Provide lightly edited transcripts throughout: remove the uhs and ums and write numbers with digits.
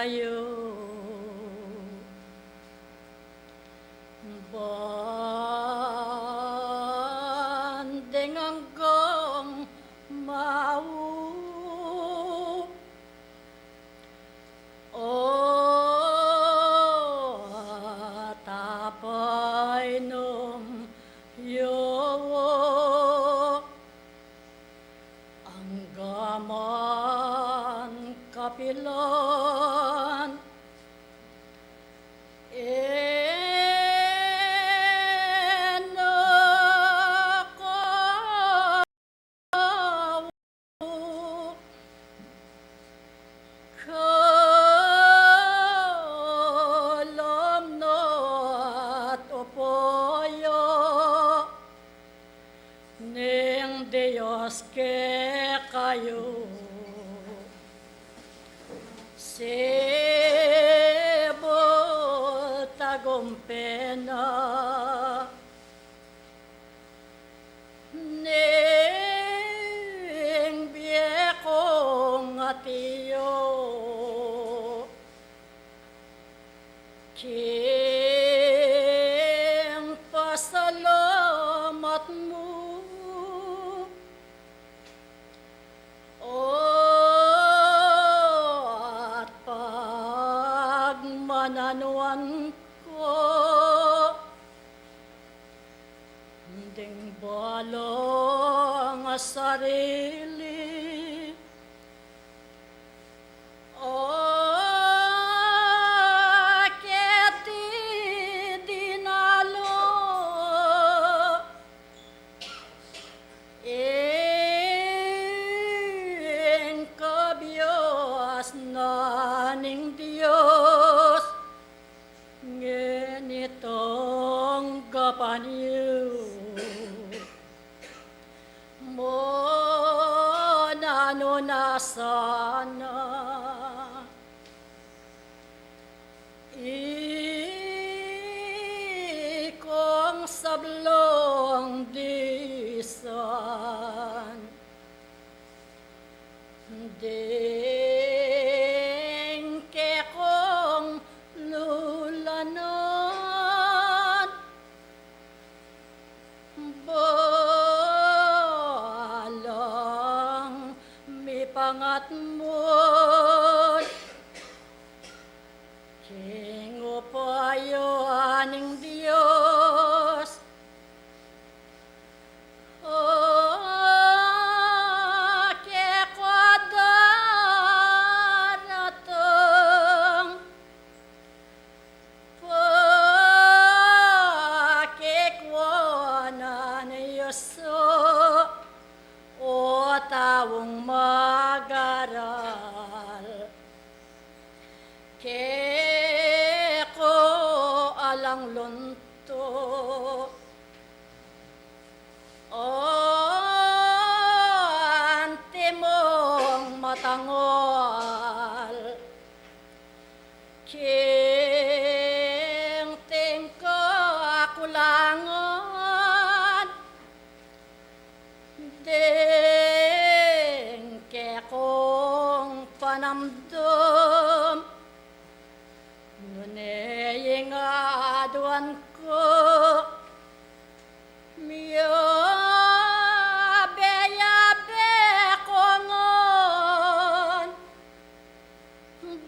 kayo. Banding hanggang mau tapay nung yawa ang gaman kapilan Diyos ke kayo sebo tagumpena ning biekong atiyo king pasalamat mo mananuan ko ding balong sarili keti dinalo ing kabios naning Diyos ngenitong kapaniw mo na sana ikong sablong disan ding kekong lulanan balang mipangat mo king upayo aning Diyos tawong mag-aral keko alang lunto antimong matangal king tingko akulangan kong panamdom ngunaying aduan ko miyabe-yabe kongon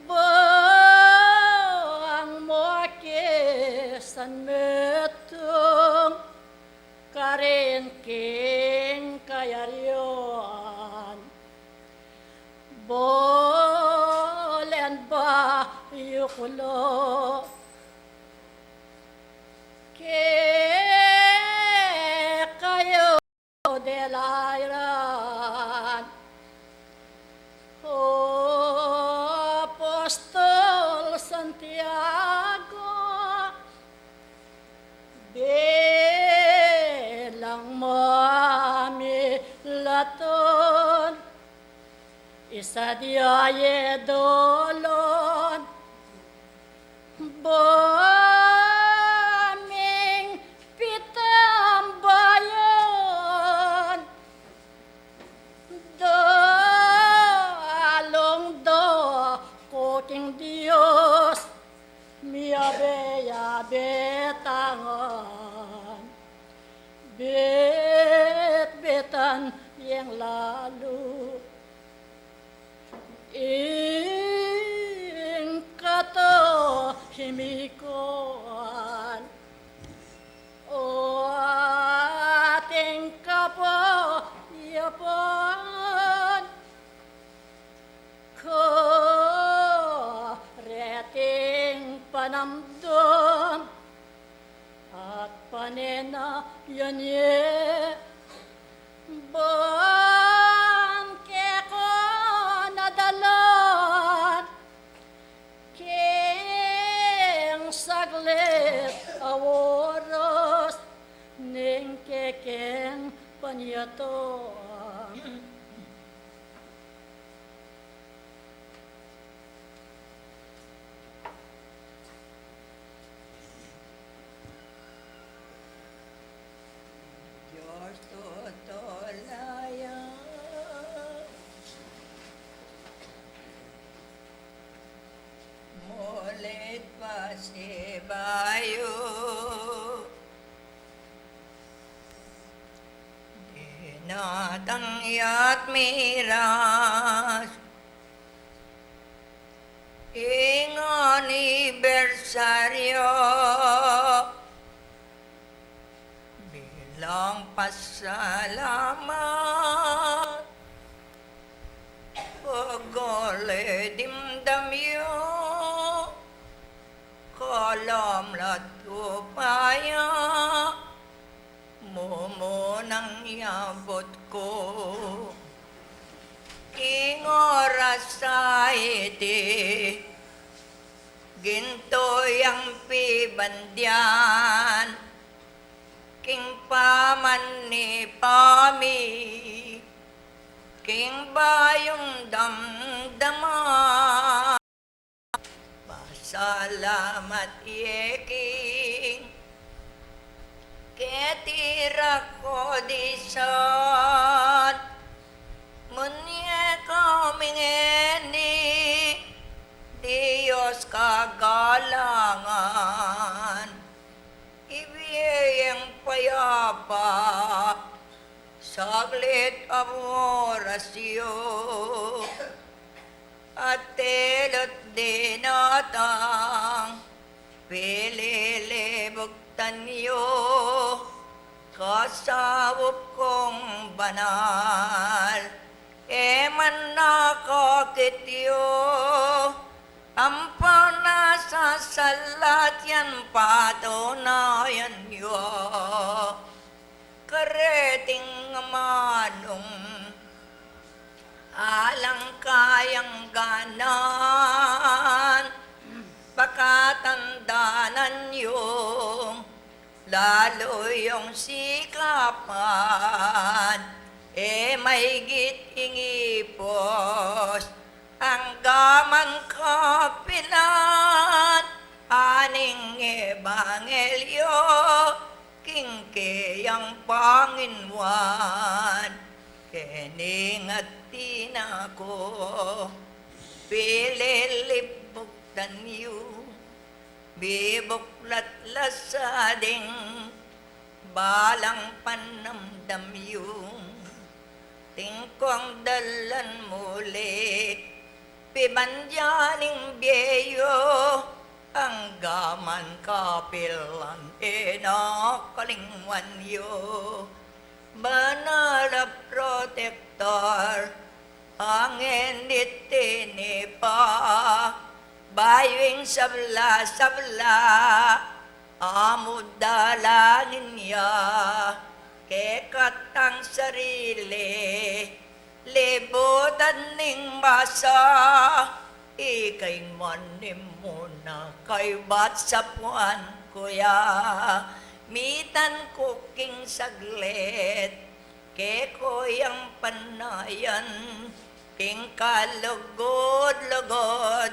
bang mo kisan metong karin king kayaryon bolen ba yukulo ke kayo delairan Apostol Santiago belang mami laton isa diaye dolon boming pitambayan dalong do koking Diyos simikon. O ating kapayapaan, kareting panamdam at panenayanye, bangke ko nadalan, king saglit aworos, ning kekeng panyato. Diyos tutulayan. Mulit pa si bayo, dinatangya't miras, ing anibersaryo, bilang pasalamat, pagole dimdamyo, kolam latupaya, mumunang yabot ko, ing oras sa iti, gintoyang pibandyan, king paman ni pami, king bayong damdama, pasalamat yeking, ketira ko disan, munye kamingeni, Diyos kagalangan, ibiyayang payapa, saglit amorasyo, at telot dinatang, pililibugtan niyo, kasawop kong banal, eman nakakityo, ampon na sa salat yan patunayan niyo, kareting manong, alang kayang ganan, pagkatandanan yung, lalo yung sikapan, may gitingipos, ang gaman kapilan, aning ebanghelyo, kingkeyang Panginoon, kening at tinako, pililibugtan niyo, bibuklat lasading, balang panamdam yung, tingkong dalan muli, pibandyaning biyo, ang gaman kapilan, inakalingwan yo, banal na protector, ang initinipa, baywing sabla-sabla, amod dalangin niya, kekatang sarili, libutan ning masa, ikay manim muna, kay bat sa puan kuya, mitan kuking saglit, ke koyang panayan, king kalugod-lugod,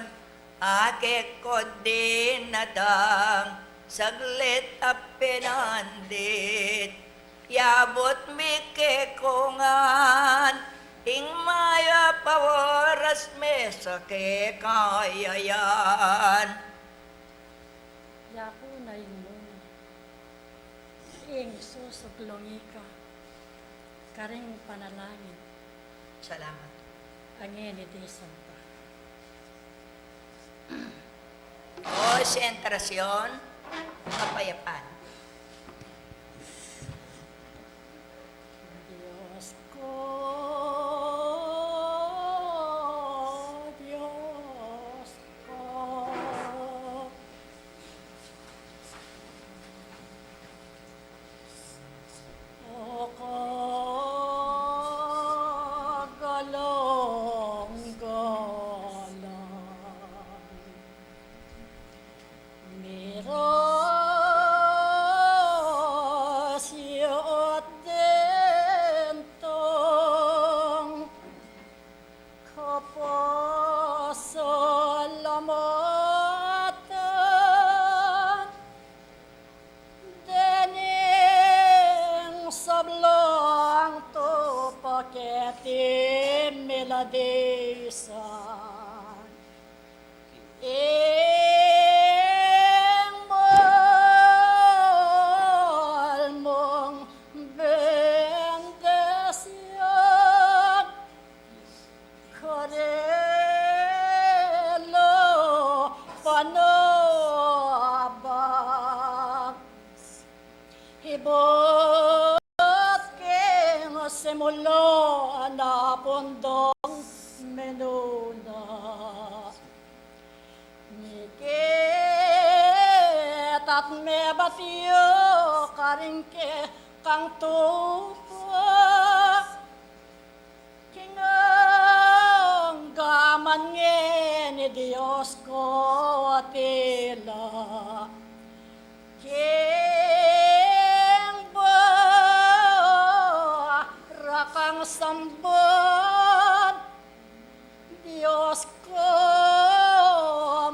ake ko din nadang, saglit apinandit, yabot mi ke kongan, ing maya pawaras me sa ke kayayan. Yaku na mo, ing susuglongi ka, karing panalangin, Salamat. angin iti santa. Konsentrasyon, kapayapaan. Diyos ko, Diyos ko, o kagalong-galang, miros yot dentong kapasalamatan, dening sablong to paketi miladisan. Ing mahal mong bendasyon, karelo panabang, hibot king simulo na pundong menuna. Mikit at may batiyo karingke kang tupa, kingang gaman ni Diyos ko atila. King ba rakang sambon, Diyos ko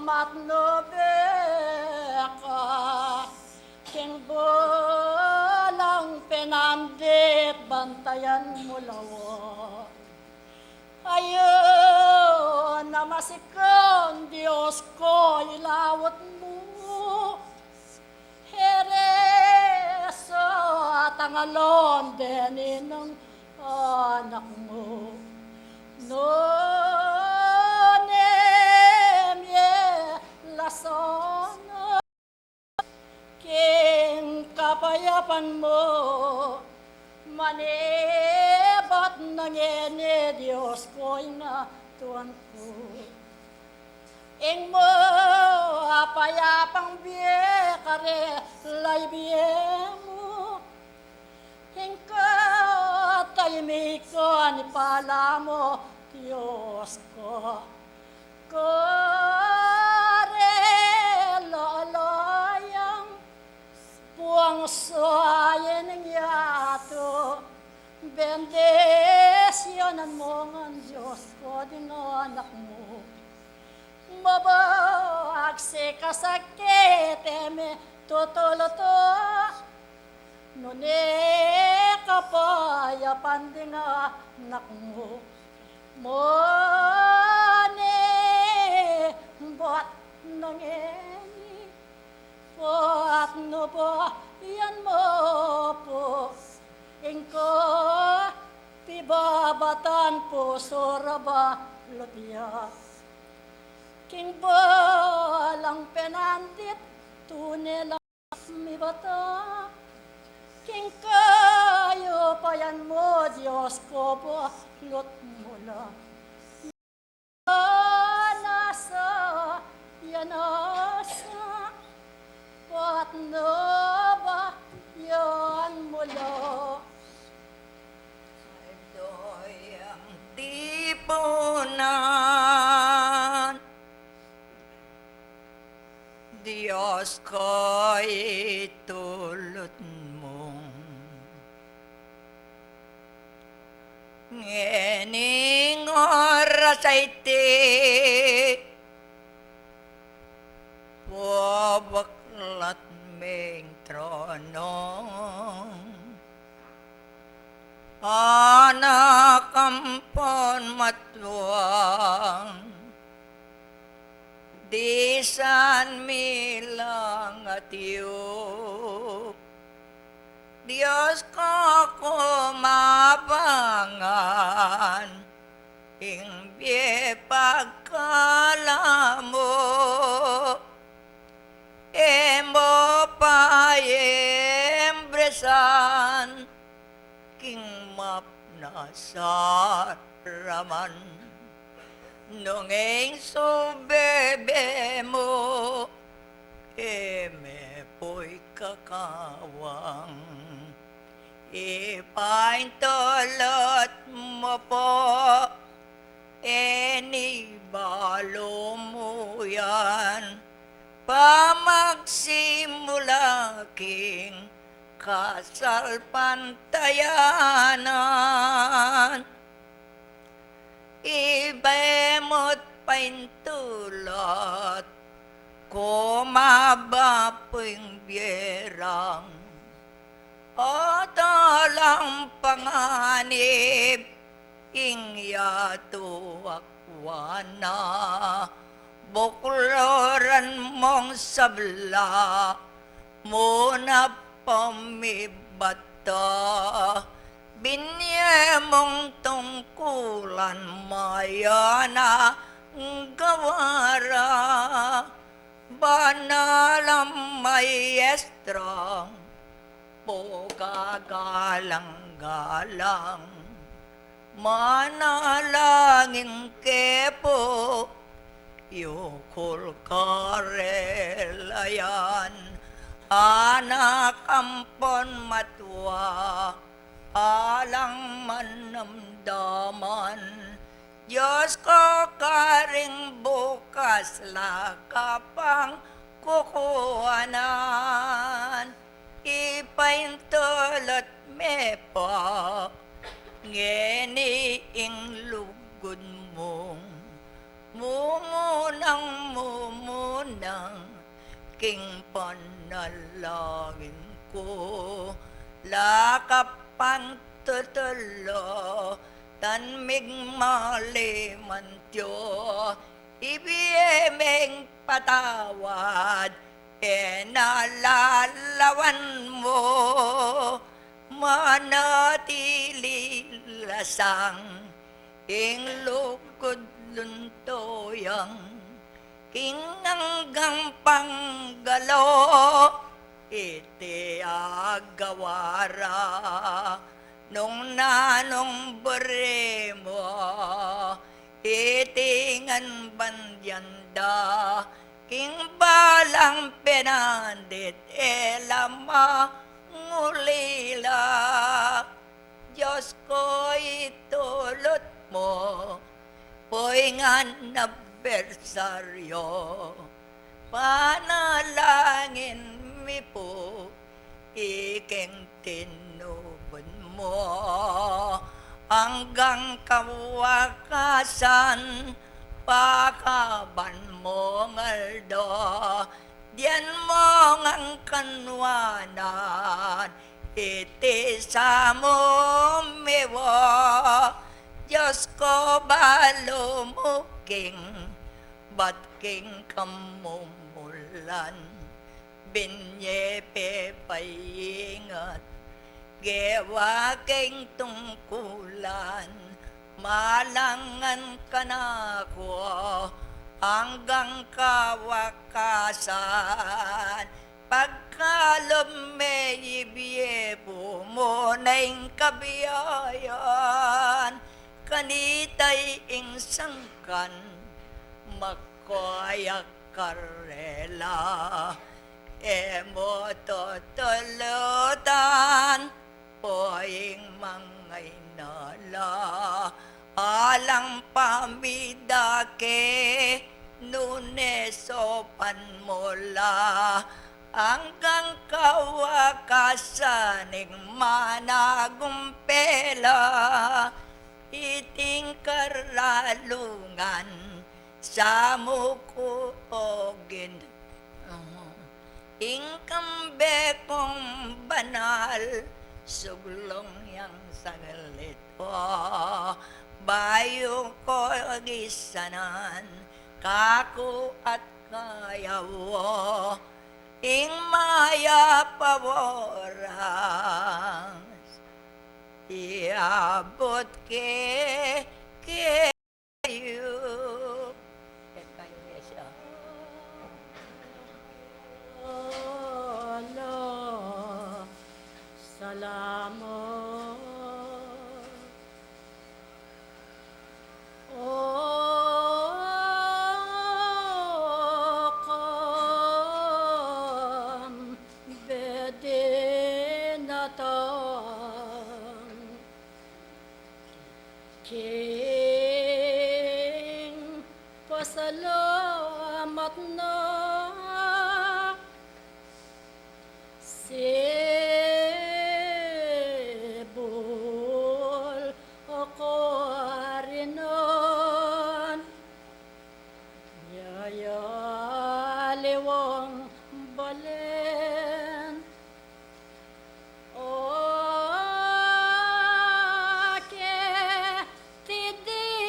matnobeka, king balang penandit bantayan mo lawa. Ayun na masikon, Diyos ko ilawat mo, hereso at ang alon denin ng anak mo. Nonem ye lasono, king kapayapan mo, manebat ng ene Diyos ko inatuan ko. Ing mo apayapang biye kare lay biye mo, ing katahimikan ipala mo Diyos ko. Karelo-loyang puang soayen ng yato, bendesyonan mo ng Diyos ko din anak mo. Mabag si kasakit eme tutuluto, nune kapayapan din anak mo. Mone bot nangeni, bot no po yan mo po, ingko tibabatan po soraba lutya. King balang penandit tunelang mi bata, king kayo payan mo Diyos ko po lut mula. Yanasa, yanasa, pat na ba yan mula. Ito'y ang tipunan, Diyos ko'y tulot mong ngening oras ay ti wabaklat ming tronong anak ampon matuang di san milang at iyo. Diyos ko kumabangan, ingbi pagkala mo, masaraman. Nunging subebe mo, eme po'y kakawang. Ipaintulot mo po, enibalo mo yan. Pamagsimula king kasal pantayanan. Ibemot paintulot, kumabapoing biyerang. Atalang panganib, ingyato akwana. Bukloran mong sabla, muna pamibata. Binye mong tungkulan mayana gawara. Banalang maestra, pagagalang-galang. Manalangin kepo, yukul karelayan. Anak ampon matwa, alang manamdaman. Diyos ko karing bukas lakapang kukuhanan. Ipaintulot me pa, ngeni ing lugod mong. Mumunang king panalangin ko. Lakapan tutulo, tanmig maliman Diyo. Ibiyemeng patawad, enalalawan mo. Manatili lasang, ing lukod luntoyang. King hanggang panggalo, iti agawara. Nung nanong bere mo, itingan bandyanda. King balang penandit elama ngulila. Diyos ko itulot mo, poingan na bersaryo. Panalangin mi po, iking tinubod mo. Hanggang kawakasan, pakaban mo ngaldo. Diyan mo ngang kanwanan, iti sa mo mewa. Diyos ko balumuking, ba't king kamumulan. Binyepe paingat, gewa king tungkulan. Malangan ka na ko, hanggang kawakasan. Pagkalom may ibiyebo mo na ing kabiyayan. Kanitay ing sangkan, makoyak karela. Emo totulutan, poing mangay nala. Alang pamidake, nunesopan mola. Hanggang kawakasaning managumpela. Iting karalungan sa mukuogin. Ingkambe kong banal, suglong yang saglit po. Bayo ko gisanan, kaku at kayawo. Ing maya paworang, iabot kayo. Salamat salamat na Sibol ako rinon Yayaliwang balen O ke tidinatang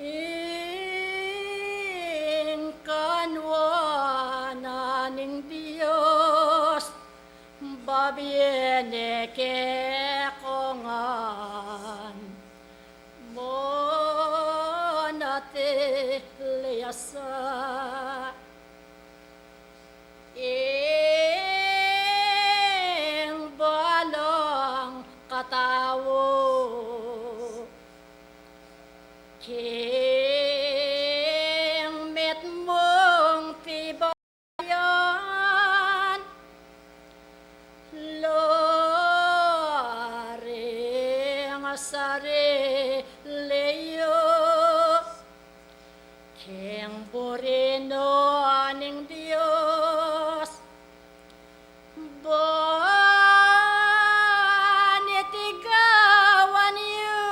ing kanwanan Diyos babiene ke kongan mo nate liasa ing balang katawo king met mong tibayan loring sari leyo king burino aning Dios banitigawan yu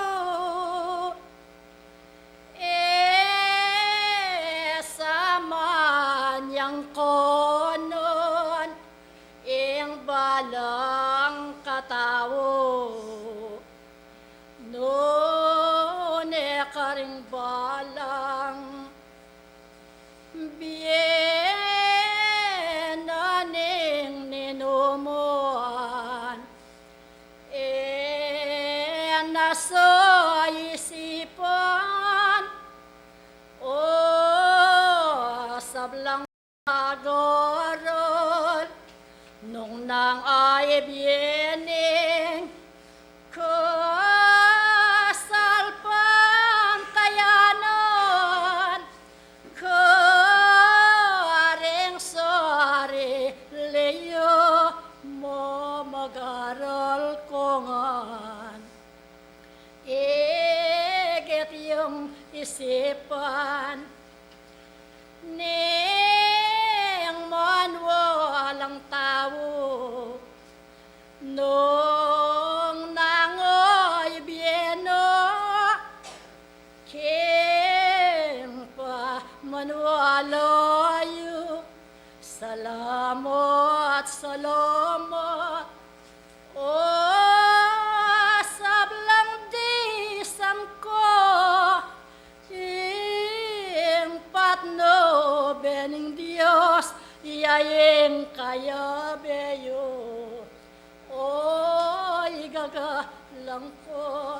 saman yang konon ing balang katawo noon karing balang bien aning ninumuan nasa isipan o sablang agorol nung nang ay biening kasalpang tayanon karing sari leyo mo mag-aral kongan iget yung isipan ning manwalang tao nung nangoy bieno king pa manwalayo salamat salamat o sablang disam ko ing patno bening Dios iyayeng kaya beyo o igagalang ko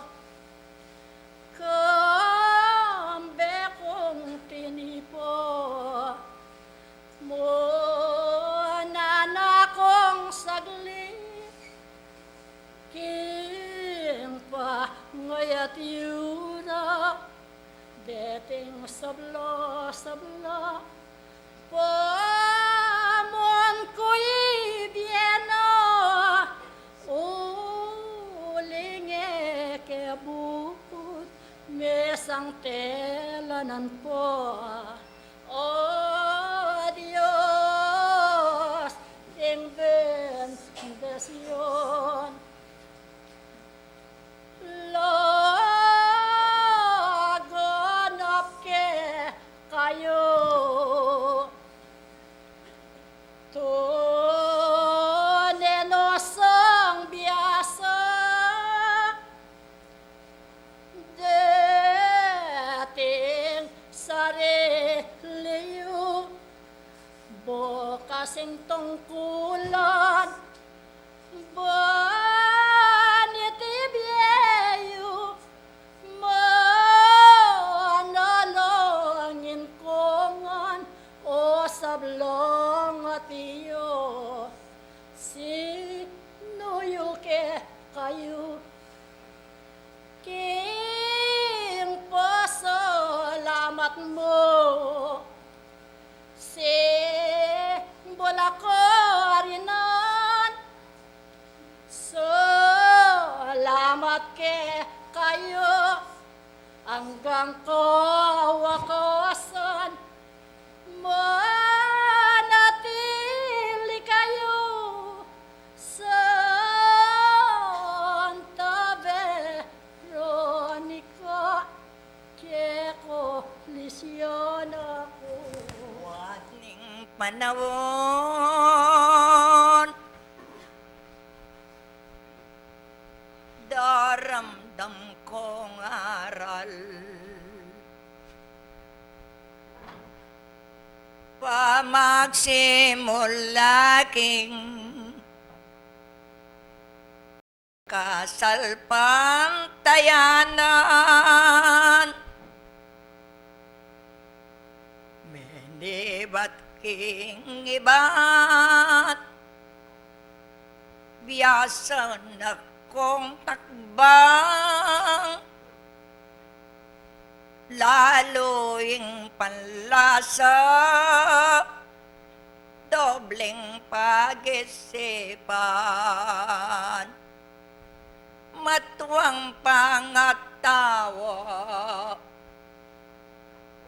kambe kong tinipo mo nanakong saglit king pa ngayat yura beting sabla sabla pamon ko'y bieno ulinge ke bukod mesang telanan po o Dios ing bendasyon laganap ke kayo nenosang biasa dating sariliyo bukasing tungkulan banitibyeyo manalangin kongan o sablong at iyo sinuyo ke kayo king pasalamat mo bolako rinan salamat ke kayo hanggang kawakosan manatili kayo sa Santa Veronica Checo Lisiana ko. Wating panahon, daramdam kong aral. Pamagsimula king kasalpang tayanan, menibat king iba't biyasan akong takbang, lalo yung panlasa, dobleng pag-isipan, matuwang pangatawa.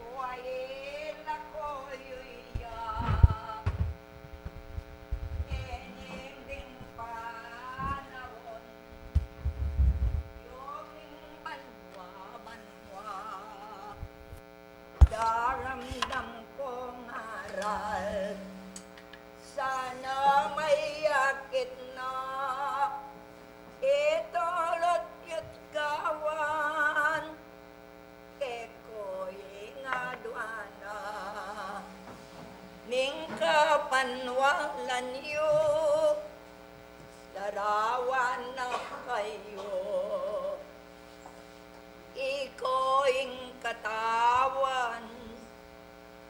Huwayin ako yuyak, ening ding panahon, yuming banwa-banwa, daramdam kong aral, sana may akit na itulot yut gawan, keko'y ngadwana, ning kapanwalan yu, larawan na kayo. Iko'ing katawan,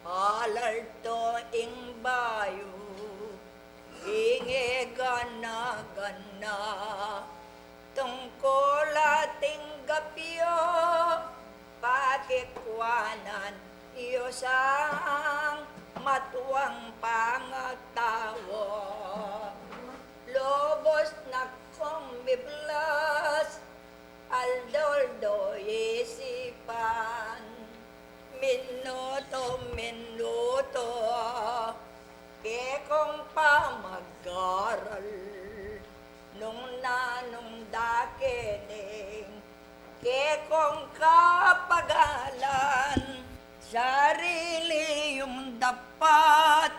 alarto ing bayo, inge gana-gana, tungkol ating gapyo, pakikwanan iyo sang matuwang pangatawa. Lobos na kong biblas, aldoldo isipan, minuto, ke kong pa mag-aral, nung nanong dakining, ke kong kapagalan, sarili yung dapat,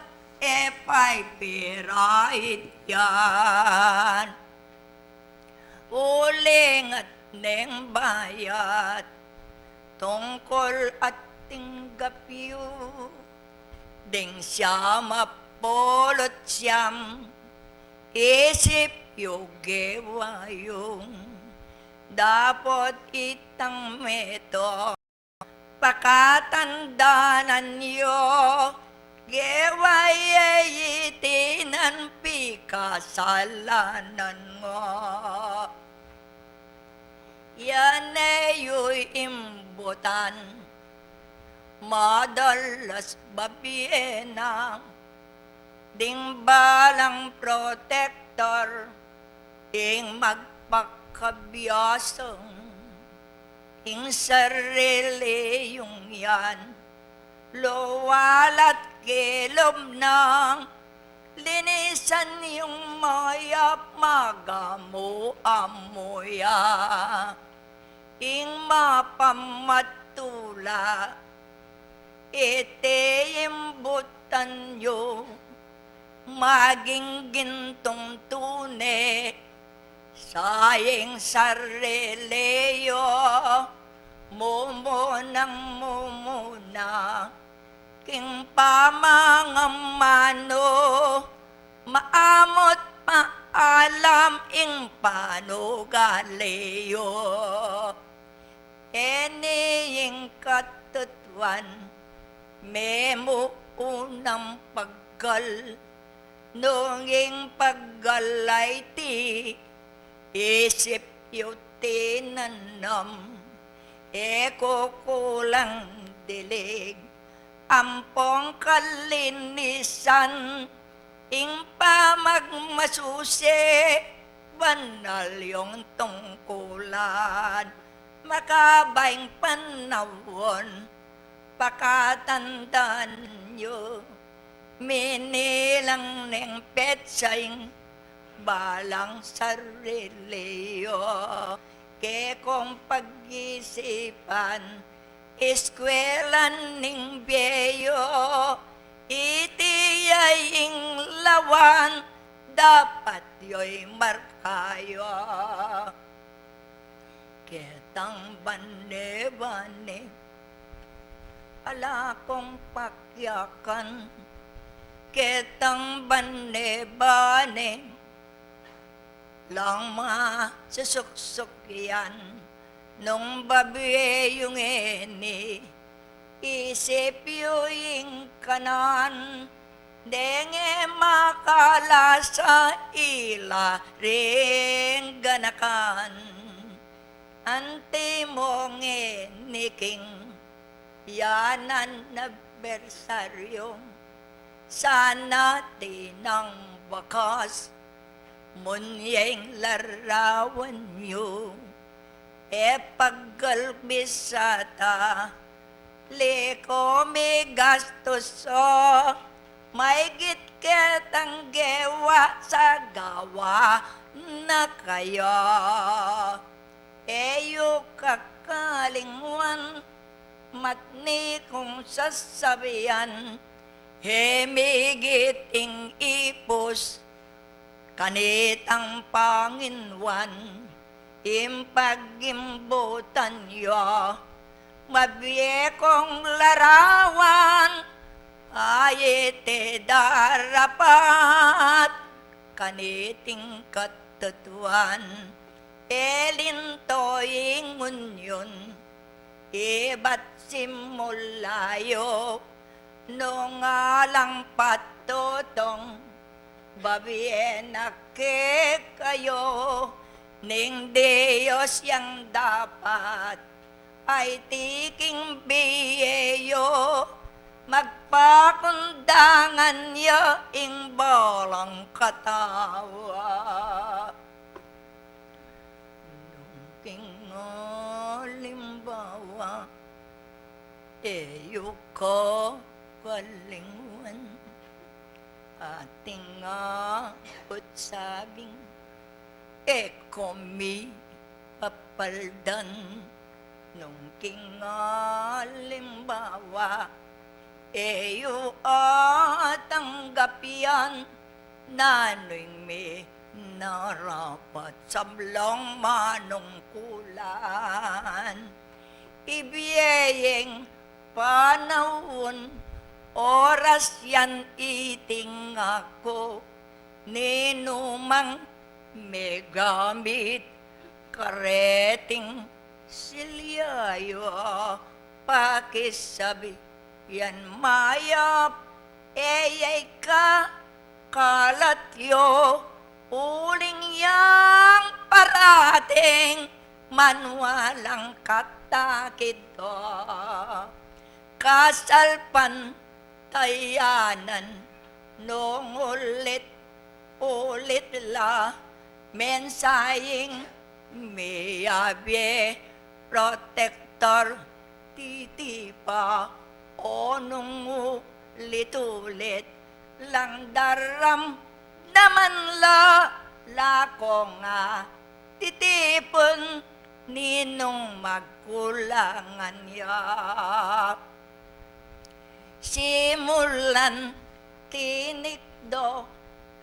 pa'y pirait yan. Uling at neng bayat, tungkol at tinggapyo, ding siya mapolot siyam, isip yugewayong, dapat itang meto, pakatandaanan niyo, geway itinan pikasalanan mo. Yan ayo'y imbutan, madalas babiena, ding balang protector, ing magpakabiyasang, ing sarili yung yan, luwal at kilob ng, linisan yung mayap magamu-amuya, ing mapamatula, ite imbutan nyo, maging gintong tune, sayang sariliyo, mumuna, king pamangamano, maamot maalam ing panugaliyo. Eniing katutuan, memo unang paggal, nunging paggalay ti, isip yuti nanam, eko kulang dilig, ampong kalinisan, ing pamagmasusi, banal yung tungkulan, makabaing panahon, pakatandaan nyo, minilang ng petsaing, balang sariliyo, ke kong pag-isipan, eskwelan ning beyo, itiyaying lawan, dapat yo'y markayo. Ketang bane-bane, ala kong pakyakan, ketang bane-bane, lang masusuksok yan, nung babiye yung eni, isip yung kanan, denge makala sa ila ring ganakan. Ante mo ngeniking, yanan na bersaryo, sana tinang bakas, munyeng larawan nyo, e paggalbisata, liko may gastos may gitketang gewa sa gawa na kayo. Eyo kakalingwan, matni kong sasabihan, hemigiting ipos, kanitang panginwan, impagimbutan yo, mabiye kong larawan, ayete darapat, kaniting katutuan, elintoying unyon, iba't simulayo, nung alang patutong, babiye na kayo, ning Diyos yang dapat, ay tiking biyeyo, magpakundangan yo ing balang katawa. Nungking alimbawa, eyo ko kalingwan, ating utsabing, ekomi papaldan, nungking alimbawa, eyo tanggapyan, nano'y may narapat sablong manungkulan. Ibiyayeng panahon, oras yan iting ako, ninumang may gamit, kareting silyayo, pakisabi, yan mayap, eyay ka, kalat yo, uling yang parating, manwalang katakit to. Kasalpan tayanan, nung ulit la, mensayeng miyabe, protector, titipa, o nung ulit-ulit, lang daram, naman lako nga, titipon, ninong magkulangan ya. Simulan, tinikdo,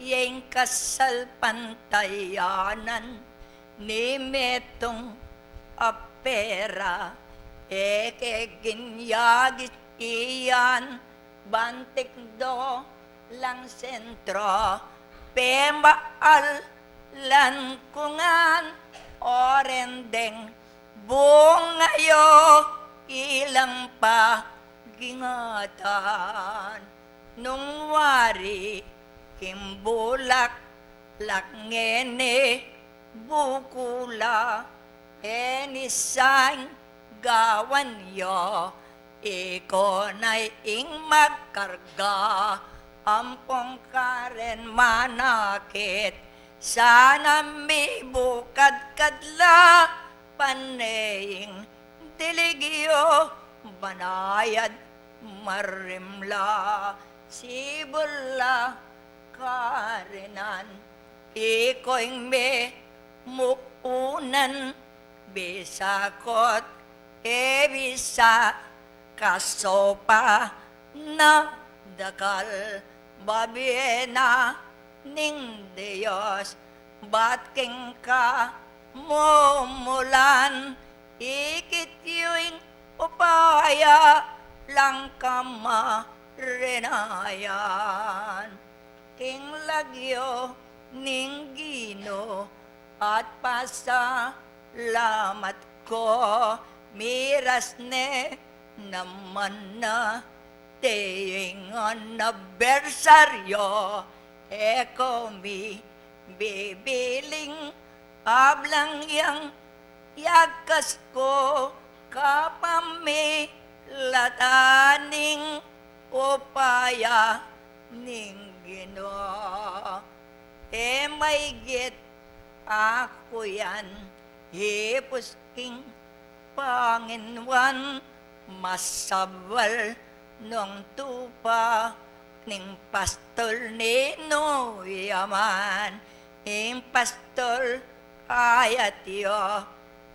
yung kasalpantayanan, ni metong apera, ginyagit iyan, bantik do lang sentro, pemaal lan kungan, orendeng bungayo, ilang pa gingatan, nung wari kimbulak lakngene bukula, enisang gawan yo, iko na'y ing magkarga, ampong karen manakit, sana mi bukad kadla panaying diligyo banayad marimla sibulla karinan iko'y me mukunan bisakot bisa kasopa na dakal babiena ning Diyos ba't king ka mumulan ikit yung upaya lang kamarinayan king lagyo ning Gino at pasalamat ko miras ne naman na teying anibersaryo eko mi bibiling ablang yang yakas ko kapami lataning upaya ning Ginoo may git ako yan hipos king Panginoon masabal nung tupa ning pastol ni no yaman ing pastol ayat yo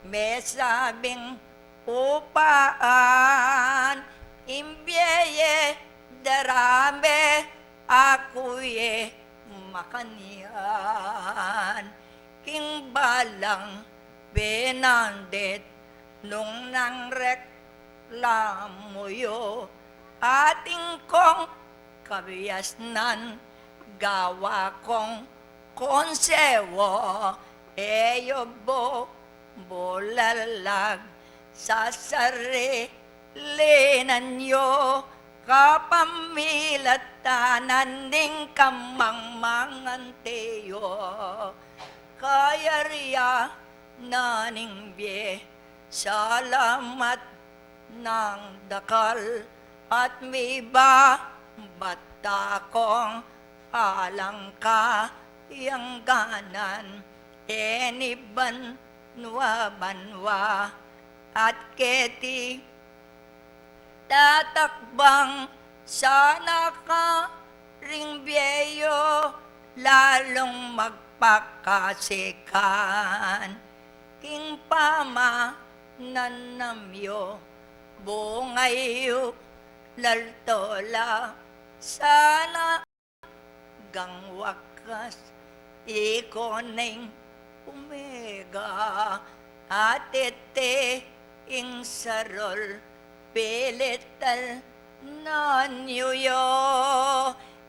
may sabing upaan imbiyeye darame akuye makanian king balang benandet nung nang reklamo yo ating kong kabiyasnan gawa kong konsewo eyobo bolalag sa sarilinan yo kapamilatanan ning kamangmangan teyo kayarya naning bye salamat ng dakal at may ba bata kong alang ka yang ganan eniban banwa at keti tatakbang sana ka ring biyeyo lalong magpakasikan king pama nanamyo bungayo laltola sana gang wakas ikoning umega atete ing sarol pilital nanyuyo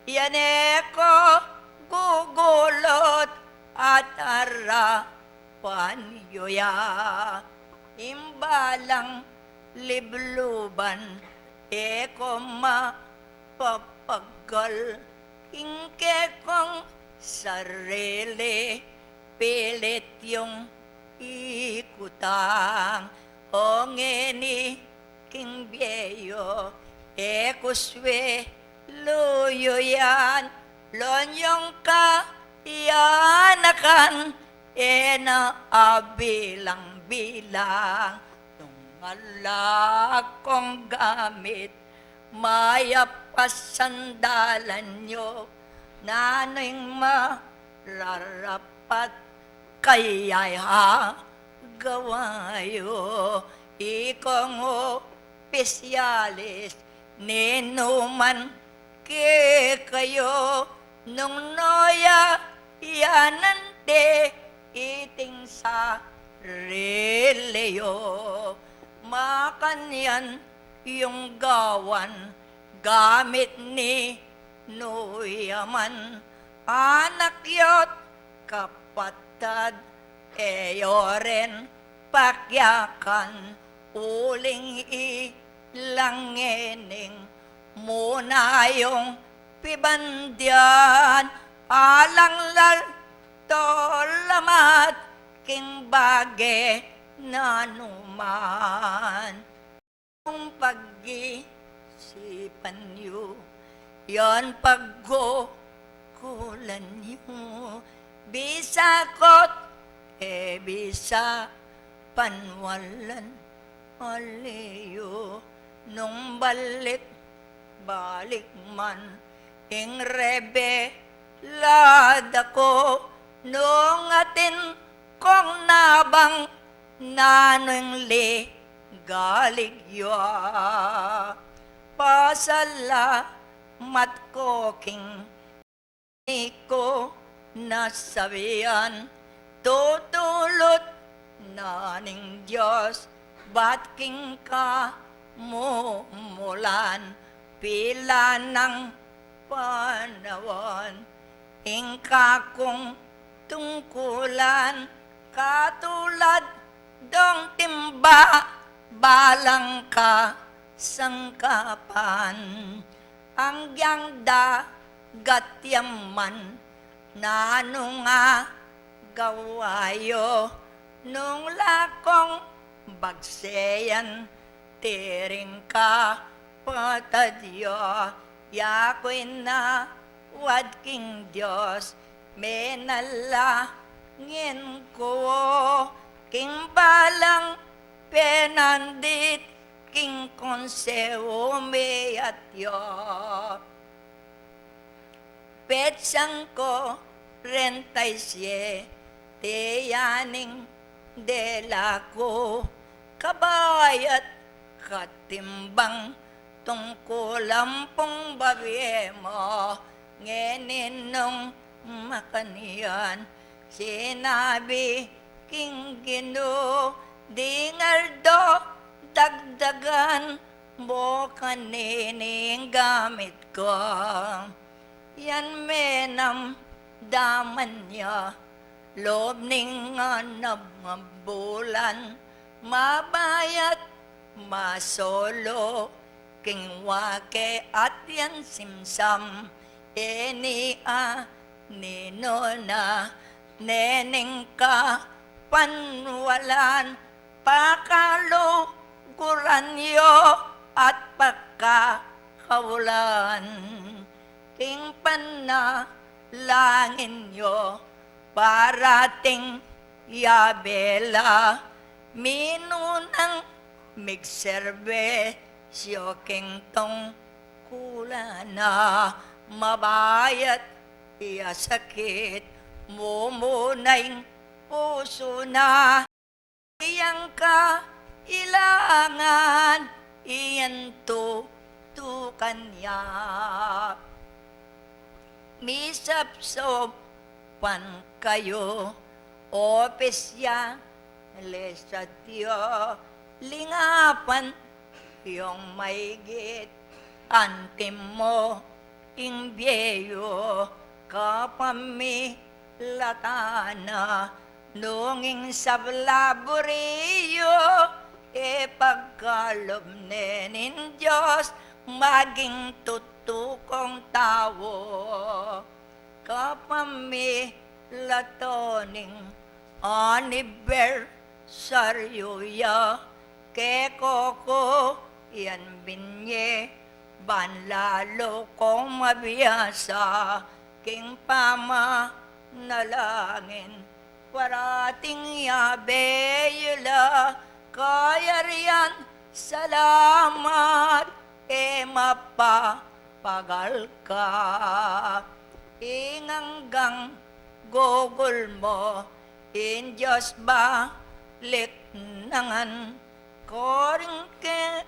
yaneko gugulot at arapan yoya imbalang libluban eko mapapagal ingke kong sarili pilit yung ikutang o ngeni king biyeyo ekuswe luyo yan lonyong ka yanakan abilang-bilang nung alag kong gamit mayapasandalan nyo naning mararapat kaya'y gawayo ikong opisyalis ninuman kayo nung noya yanante iting sa reliyo makanyan yung gawan gamit ni Nuyaman anak yot kapatad eyoren pakyakan uling ilangening muna yung pibandyan alang lal tolamat king bage nanuman kung pag-isipan niyo yan pagkukulan niyo bisakot, bisa panwalan, aliyo, nung balik man, ing rebe, lada ko, nung atin kong nabang, nanong li, galigyo. Pasala, mat ko king, ko nasabihan, tutulot naning Diyos, ba't king ka mumulan, pila ng panahon, ingka kong tungkulan, katulad dong timba, balang ka sangkapan, ang da gatyaman, nano nga gawayo, nung lakong bagseyan, tiring ka patadyo, yako'y na wad king Diyos, menalangin ko, king balang penandit, king konseho me at yo. Petsang ko, rentay siye, tiyaning dela ko, kabayat katimbang, tungkulang pong babiye mo, ngeninong makaniyan, sinabi king Gino, dingaldo, dagdagan, mo kanining gamit ko. Yan menam daman niya, loob ning namabulan, mabayat, masolo, king wake at yan simsam, enia, ninona, neneng ka, panwalan, pakalo, guranyo, at pagkakaulan. King panalangin nyo, parating yabela, minunang migserbe, siyo king tong kulana, mabayat, sakit, mumunay puso na, iyang ka ilangan, iyan to kanya. Misapsopan kayo, opisya, lesatyo, lingapan, yung maigit, antim mo, imbyeyo, kapami, latana, nunging sablaburiyo, pagkalob nenin Diyos, maging tutukong tao, kapami latoning anibersaryo ya, kekoko yan binye, banlalo kong mabiyasa, king pama nalangin, parating yabeyula, kaya riyan salamat, mapapagal ka, inganggang gogol mo, in Diyos ba liknangan, koring ke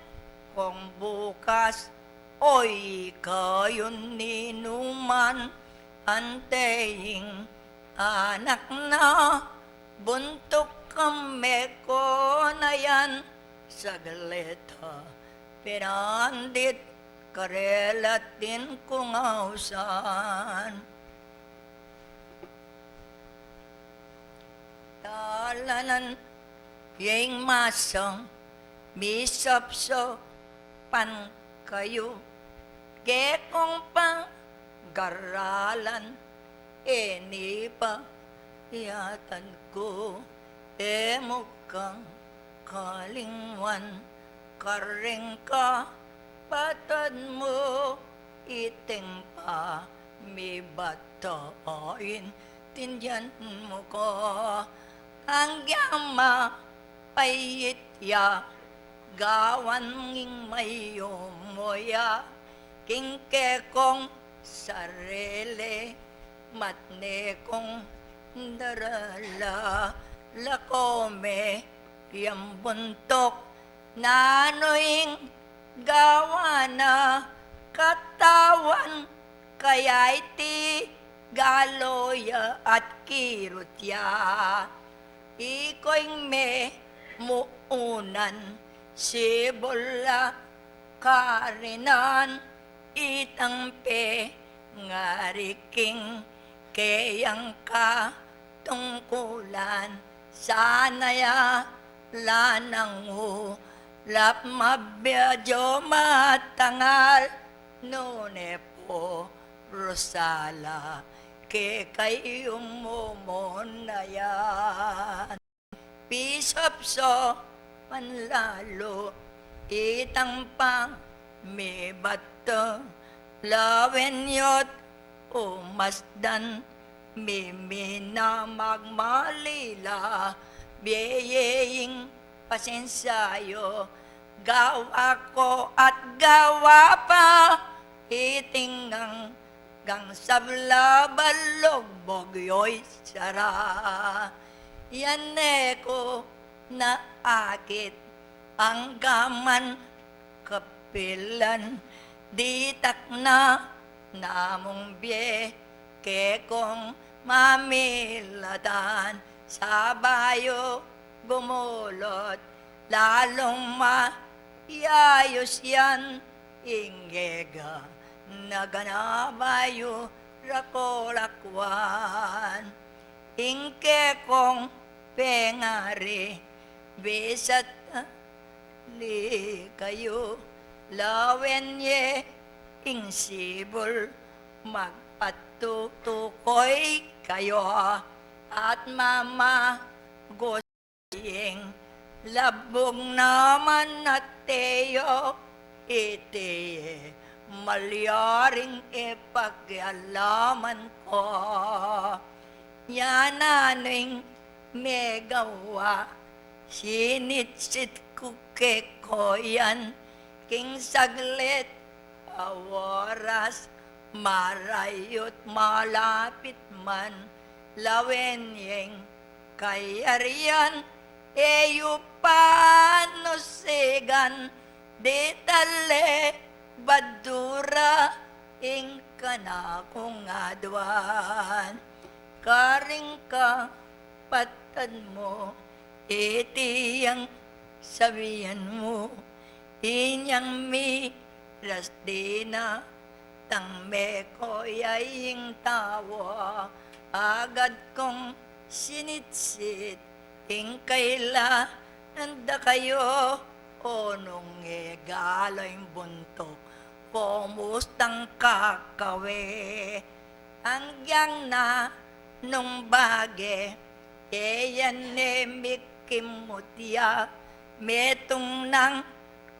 kung bukas, oy kayon ninuman, anteying anak na, buntok kami ko na yan, sagaleta, pinandit, karelatin kung ausan. Talanan, yung masang, misapso, pan kayo, kekong pang garalan, eni pa, yatan ko, mukhang kalingwan, karing ka, patad mo, iting pa, may batain, tindihan mo ko hanggang mapayitya gawan nging mayo moya kingke kong sarili matne kong darala lakome yang buntok nanoing gawa na katawan kaya iti galoya at kirutya iko'y me muunan sibula karinan itangpe ngariking kayang ka tungkulan sanaya lanang lap mabiyadyo matangal nune po Rosala ke kayong mumunayan pisapso manlalo itang pang may bato lawenyot umasdan mimina magmalila biyeying pasensayo gawa ko at gawa pa itingang gang sabla balog bogyoy sara yan ko na akit ang gaman kapilan ditak na namong biye ke kong mamilatan sa bayo gumulot lalong maayos yan ingega naganabayo rakolakwan ingke kong pengari besat li kayo lawenye ingsibol magpatutukoy kayo at mama gosing labog naman at teyo iti malyaring ipagyalaman ko yananing megawa sinitsit kuke ko yan king saglit awaras marayot malapit man lawenyeng kayarian eyo panusigan ditale badura ing kanakong adwan karing ka patad mo itiyang sabihan mo inyang mi rasdina tang me ko yaying tawa agad kong sinitsit ing kaila nanda kayo onong galo'y buntok kumustang kakawe hanggang na nung bage eyan mikimutya metong ng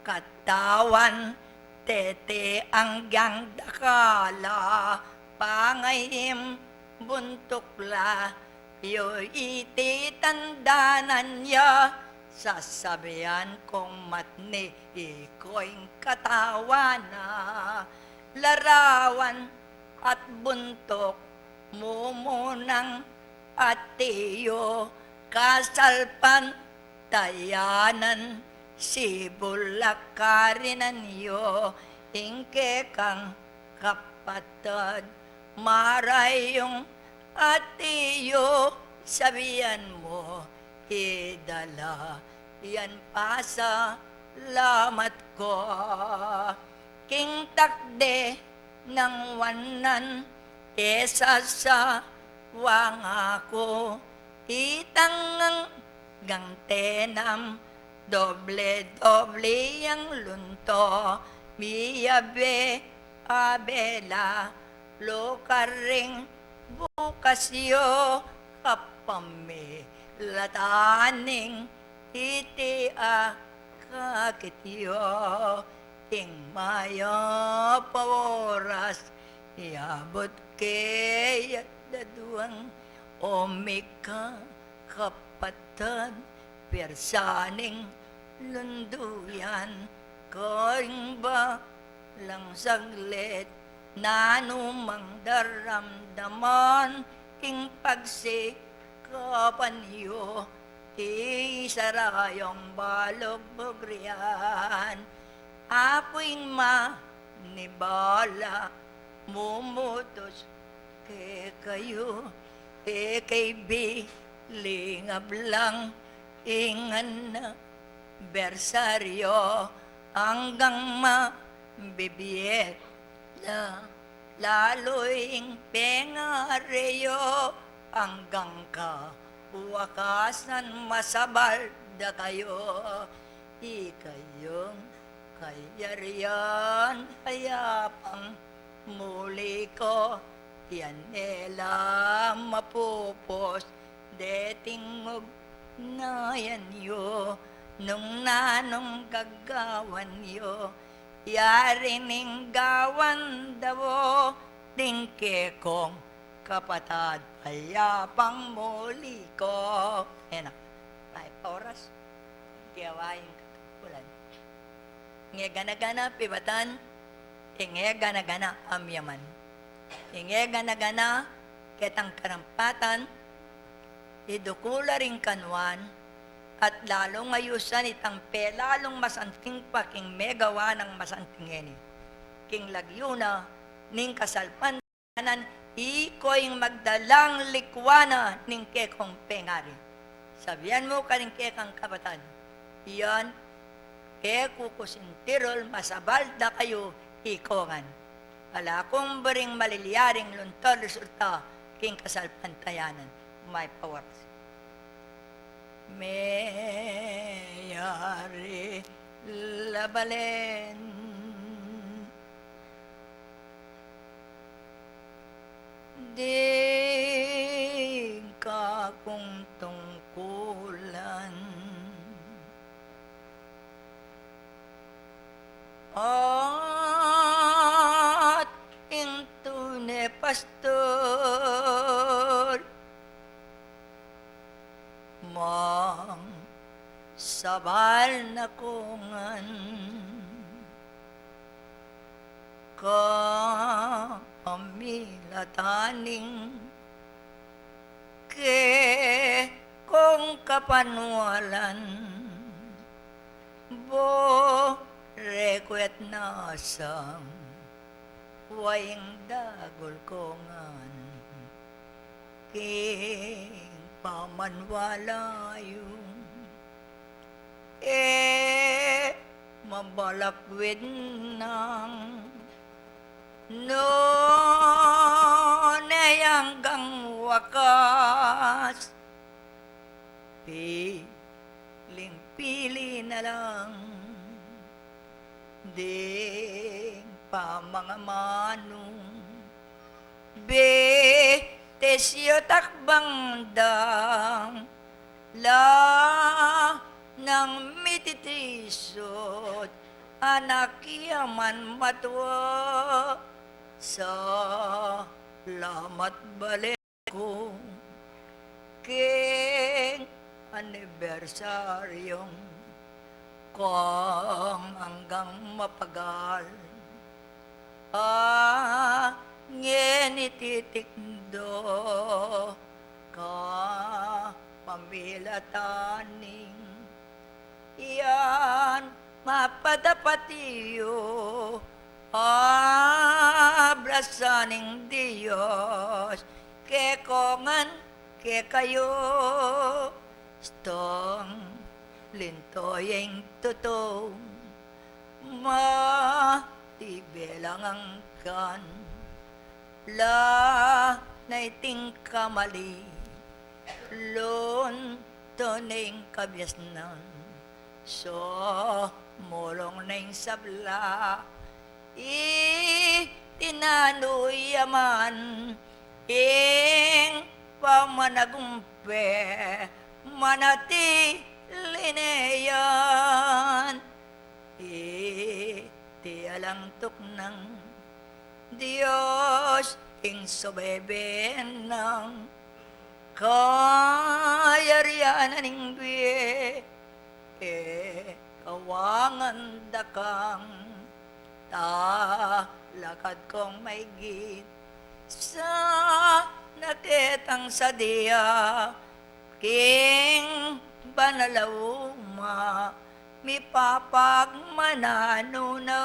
katawan tete hanggang dakala pangayim buntukla yo'y ititandanan niya sasabihan kong matni iko'y katawan na larawan at buntok mumunang at tiyo kasalpan tayanan sibulakarinan yo ingke kang kapatid marayong at tiyo sabihan mo idala yan pa sa lamat ko king takde ng wanan esa sa wangako itangang gangtenam doble-doble yang lunto miyabe abela lokaring bukasyo kapame lataning iti kakityo ing maya paworas iabot kay at daduang Omika kapatid, persaning lunduyan, koring ba lang saglit, nanumang daramdaman, ing pagsikapan niyo, isarayong balogbog riyan, apoing manibala, mumutos ke kayo, kay bilingab lang, ingan na bersaryo, hanggang mabibiyet na lalo'ing pengareyo, hanggang ka wakasan masabalda kayo, ikayong kayarian hayapang muli ko, yan nila mapupos, detingog na yan yo, nung nanong gagawan yo, yarining gawan daw, tingke kong kapatad, hayapang muli ko. Ayan na, ay oras, gawain katulan. Nge gana-gana pibatan, inge gana-gana amyaman. Inge gana-gana ketang karampatan, idukula ring kanwan, at lalong ayusan itang pe, lalong masanting pa king megawa ng masantingeni. King lagyuna, ning kasalpanan, iko'y magdalang likwana ning kekong pengari. Sabihan mo ka ning kekang kapatan, iyan, kukusintirol, masabalda kayo, ikongan. Ala kong baring maliliyaring luntol resulta, king kasalpantayanan. My powers. Mayari labalen, di ka kung tungkulan, at into ne pastor, mang sabal na kungan, ka amilataning, ke kong kapanwalan, bo rekwet nasang, wayang dagol kongan, king pamanwala yung mabalakwid ng noon ay hanggang wakas, piling-pili na lang, ding pa mga manong, tesyo takbang dang, la ng mititisot, anak yaman matwa, sa lamat balik ko, king anibersaryong, kong hanggang mapagal, ngenititikdo, ka pamilataning, iyan mapadapatiyo, abrasaning Diyos, ke kongan, ke kayo, stong lintoyeng totoo, matibelang ang kan, la naiting kamali, lon toning kabyasnan, so mulong nang sabla, tinanuyaman, ing pamanagumpe, manati lineyan, ti alang tuknang Diyos ing sobeben ng kayarianan ng duye, kawangan dakang, talakad kong may git, sa nakitang sadya, king banalawma, mi papagmanano na,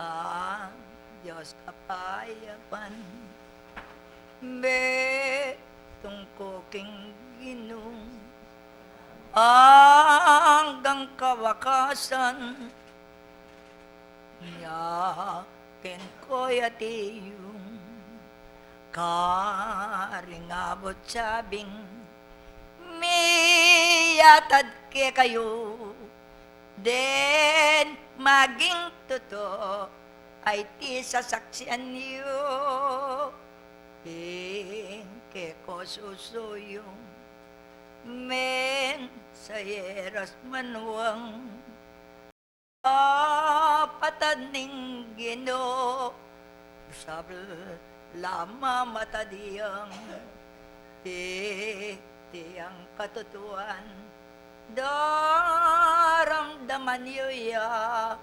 ang Diyos kapayapan. Be, tungkoking ginong, hanggang kawakasan, yakin ko'y atiyong, karingabot sabing, miyatad ke kayo, den maging totoo, ay ti sasaksiyan niyo, ke ko susuyong, men sa yeras manuang, patad ning Ginoo, sabl lama matadiyang, tiyang katutuan, daramdaman niyo ya,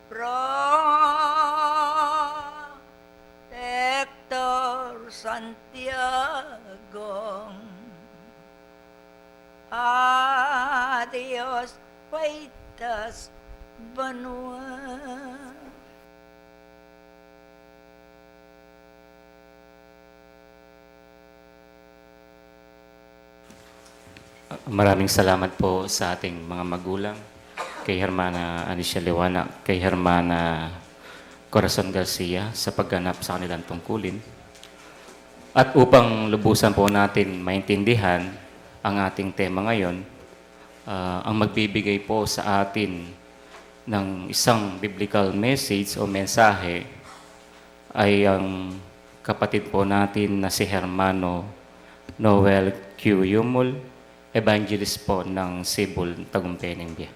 Protector Santiago, adios paitas banua. Maraming salamat po sa ating mga magulang, kay Hermana Anicia Liwana, kay Hermana Corazon Garcia sa pagganap sa kanilang tungkulin. At upang lubusan po natin maintindihan ang ating tema ngayon, ang magbibigay po sa atin ng isang biblical message o mensahe ay ang kapatid po natin na si Hermano Noel Q. Yumul, evangelist po ng Sibol, Tagumpay, Ningbiya.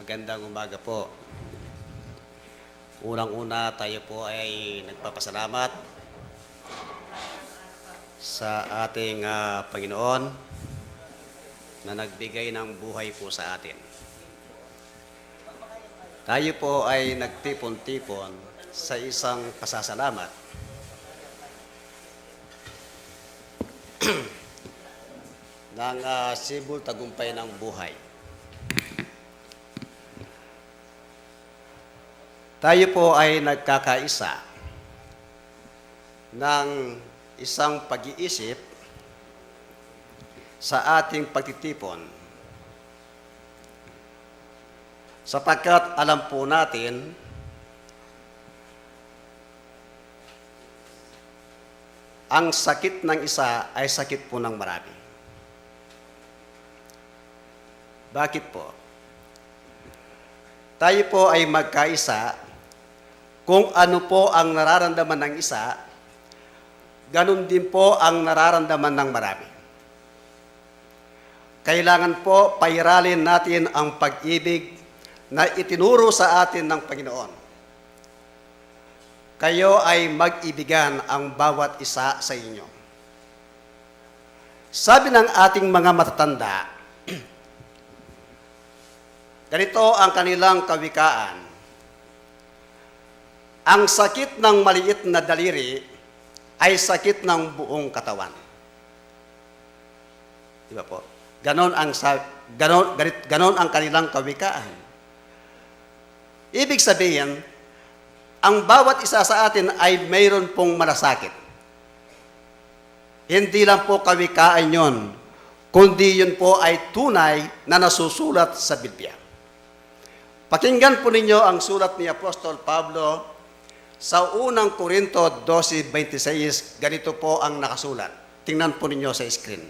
Magandang umaga po. Unang-una tayo po ay nagpapasalamat sa ating Panginoon na nagbigay ng buhay po sa atin. Tayo po ay nagtipon-tipon sa isang pasasalamat ng Sibol Tagumpay ng Buhay. Tayo po ay nagkakaisa ng isang pag-iisip sa ating pagtitipon, sapagkat alam po natin ang sakit ng isa ay sakit po ng marami. Bakit po? Tayo po ay magkaisa kung ano po ang nararamdaman ng isa, ganun din po ang nararamdaman ng marami. Kailangan po pairalin natin ang pag-ibig na itinuro sa atin ng Panginoon. Kayo ay mag-ibigan ang bawat isa sa inyo. Sabi ng ating mga matatanda, ganito ang kanilang kawikaan: ang sakit ng maliit na daliri ay sakit ng buong katawan. Di ba po? Ganon ang kanilang kawikaan. Ibig sabihin, ang bawat isa sa atin ay mayroon pong malasakit. Hindi lang po kawikaan yon, kundi yun po ay tunay na nasusulat sa Biblia. Pakinggan po ninyo ang sulat ni Apostol Pablo sa unang Korinto 12:26, ganito po ang nakasulat. Tingnan po ninyo sa screen.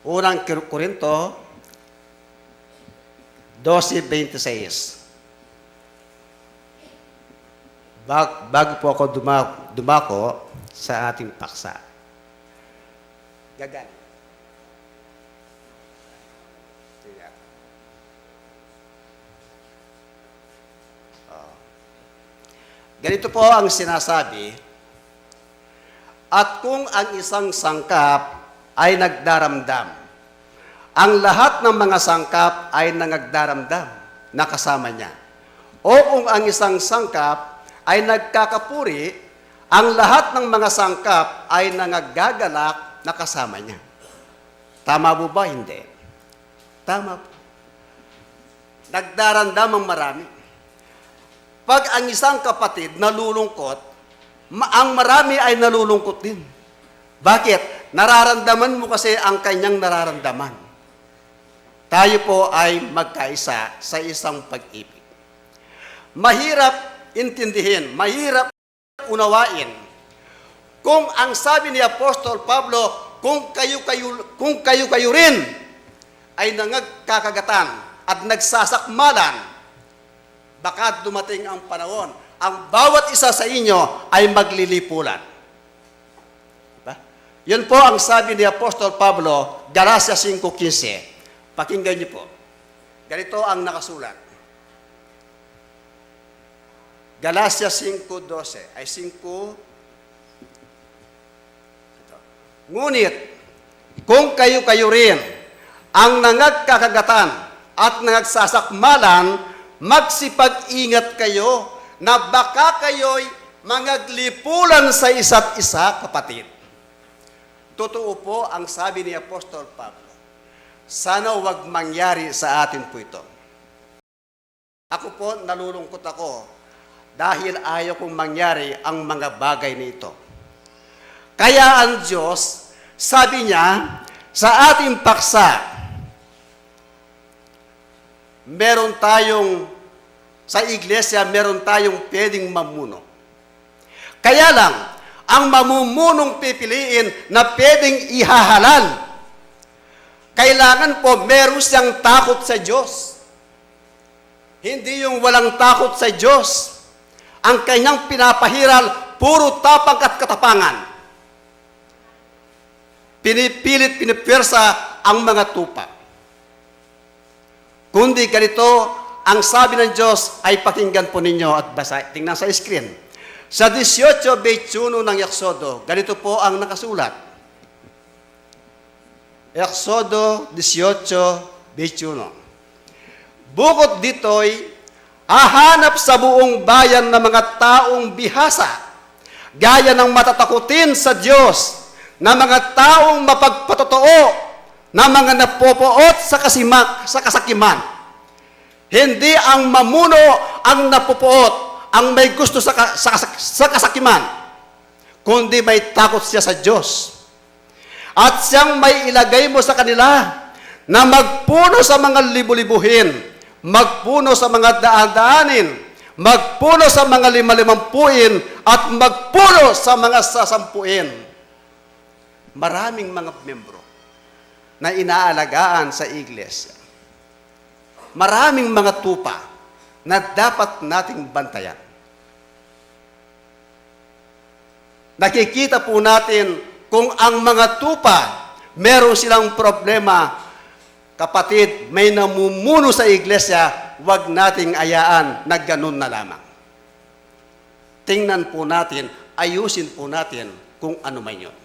Unang Korinto 12:26. bago po ako dumako sa ating paksa. Gagan. Ganito po ang sinasabi, at kung ang isang sangkap ay nagdaramdam, ang lahat ng mga sangkap ay nangagdaramdam na kasama niya. O kung ang isang sangkap ay nagkakapuri, ang lahat ng mga sangkap ay nangagagalak na kasama niya. Tama po ba? Hindi. Tama po. Nagdaramdam ang marami. Pag ang isang kapatid nalulungkot, ang marami ay nalulungkot din. Bakit? Nararamdaman mo kasi ang kanyang nararamdaman. Tayo po ay magkaisa sa isang pag-ibig. Mahirap intindihin, mahirap unawain. Kung ang sabi ni Apostol Pablo, kung kayo rin ay nangagkakagatan at nagsasakmalan, baka dumating ang panahon, ang bawat isa sa inyo ay maglilipulan. Diba? Yun po ang sabi ni Apostol Pablo, Galacia 5:15. Pakinggan niyo po. Ganito ang nakasulat. Galacia 5:12 ay 5. Ngunit, kung kayo rin ang nangagkakagatan at nangagsasakmalan, magsipag-ingat kayo na baka kayo'y mangaglipulan sa isa't isa, kapatid. Totoo po ang sabi ni Apostol Pablo. Sana wag mangyari sa atin po ito. Ako po, nalulungkot ako dahil ayaw kong mangyari ang mga bagay na ito. Kaya ang Diyos, sabi niya, sa ating paksa, sa iglesia, meron tayong pwedeng mamuno. Kaya lang, ang mamumunong pipiliin na pwedeng ihahalal, kailangan po meron siyang takot sa Diyos. Hindi yung walang takot sa Diyos. Ang kanyang pinapahiral, puro tapang at katapangan. Pinipilit, pinipwersa ang mga tupa. Kundi ganito, ang sabi ng Diyos ay pakinggan po ninyo at basa. Tingnan sa screen. Sa 18:21 ng Exodo, ganito po ang nakasulat. Exodo 18:21. Bukod dito'y hahanap sa buong bayan ng mga taong bihasa, gaya ng matatakutin sa Diyos, na mga taong mapagpatotoo, na mga napopoot sa kasakiman. Hindi ang mamuno ang napopoot, ang may gusto sa kasakiman, kundi may takot siya sa Diyos. At siyang may ilagay mo sa kanila na magpuno sa mga libu-libuhin, magpuno sa mga daan-daanin, magpuno sa mga lima-limampuin, at magpuno sa mga sasampuin. Maraming mga membro na inaalagaan sa iglesia. Maraming mga tupa na dapat nating bantayan. Nakikita po natin kung ang mga tupa, meron silang problema. Kapatid, may namumuno sa iglesia, huwag nating ayaan na ganun na lamang. Tingnan po natin, ayusin po natin kung ano man yun.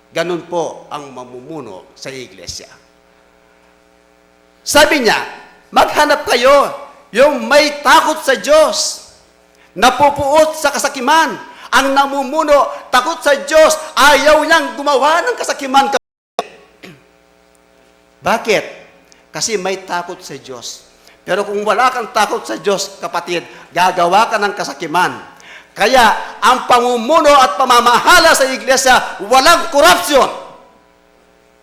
Ganun po ang mamumuno sa iglesia. Sabi niya, maghanap kayo yung may takot sa Diyos, napupuot sa kasakiman. Ang namumuno, takot sa Diyos, ayaw niyang gumawa ng kasakiman. Bakit? Kasi may takot sa Diyos. Pero kung wala kang takot sa Diyos, kapatid, gagawa ka ng kasakiman. Kaya, ang pamumuno at pamamahala sa iglesia, walang korupsyon.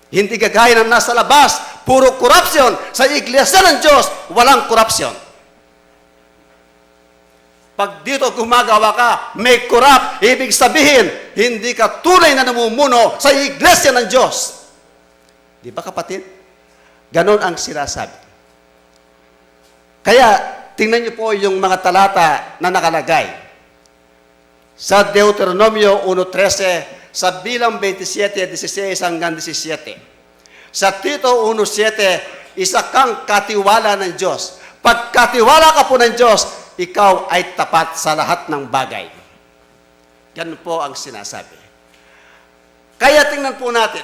Hindi kagaya ng nasa labas, puro korupsyon. Sa iglesia ng Diyos, walang korupsyon. Pag dito gumagawa ka, may corrupt, ibig sabihin, hindi ka tunay na namumuno sa iglesia ng Diyos. Di ba, kapatid? Ganon ang sinasabi. Kaya, tingnan niyo po yung mga talata na nakalagay. sa Deuteronomio 1.13, sa Bilang 27:16 hanggang 17. Sa Tito 1.7, isa kang katiwala ng Diyos. Pagkatiwala ka po ng Diyos, ikaw ay tapat sa lahat ng bagay. Yan po ang sinasabi. Kaya tingnan po natin,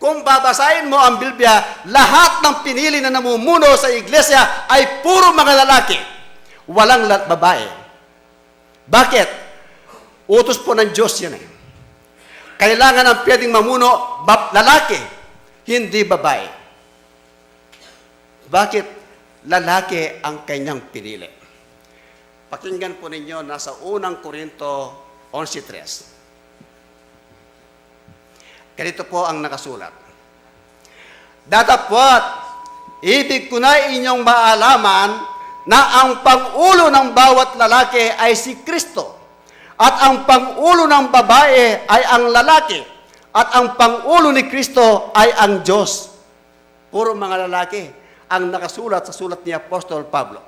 kung babasahin mo ang Biblia, lahat ng pinili na namumuno sa iglesia ay puro mga lalaki. Walang babae. Bakit? Utos po ng Diyos yan eh. Kailangan ang pwedeng mamuno, lalaki, hindi babae. Bakit? Lalaki ang kanyang pinili. Pakinggan po ninyo, nasa unang Korinto 11:3. Ganito po ang nakasulat. Datapwat, ibig ko na inyong maalaman na ang pangulo ng bawat lalaki ay si Kristo. At ang pangulo ng babae ay ang lalaki. At ang pangulo ni Kristo ay ang Diyos. Puro mga lalaki ang nakasulat sa sulat ni Apostol Pablo.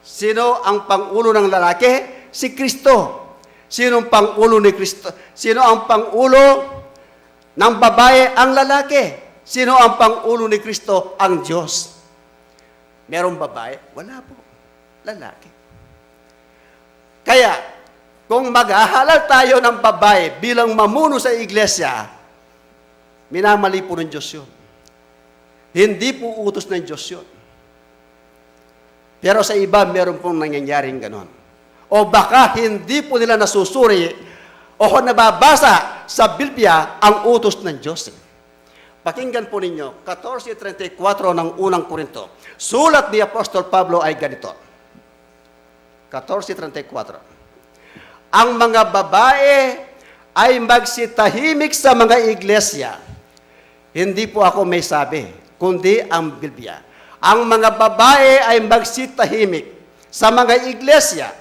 Sino ang pangulo ng lalaki? Si Kristo. Sino ang pangulo ni Kristo? Sino ang pangulo ng babae? Ang lalaki. Sino ang pangulo ni Kristo? Ang Diyos. Merong babae? Wala po. Lalaki. Kaya, kung maghahalal tayo ng babae bilang mamuno sa iglesia, minamali po ng Diyos yun. Hindi po utos ng Diyos yun. Pero sa iba, meron pong nangyayaring ganon. O baka hindi po nila nasusuri o nababasa sa Biblia ang utos ng Diyos. Pakinggan po ninyo, 14:34 ng unang Korinto. Sulat ni Apostol Pablo ay ganito. 14:34. Ang mga babae ay magsitahimik sa mga iglesia. Hindi po ako may sabi, kundi ang Biblia. Ang mga babae ay magsitahimik sa mga iglesia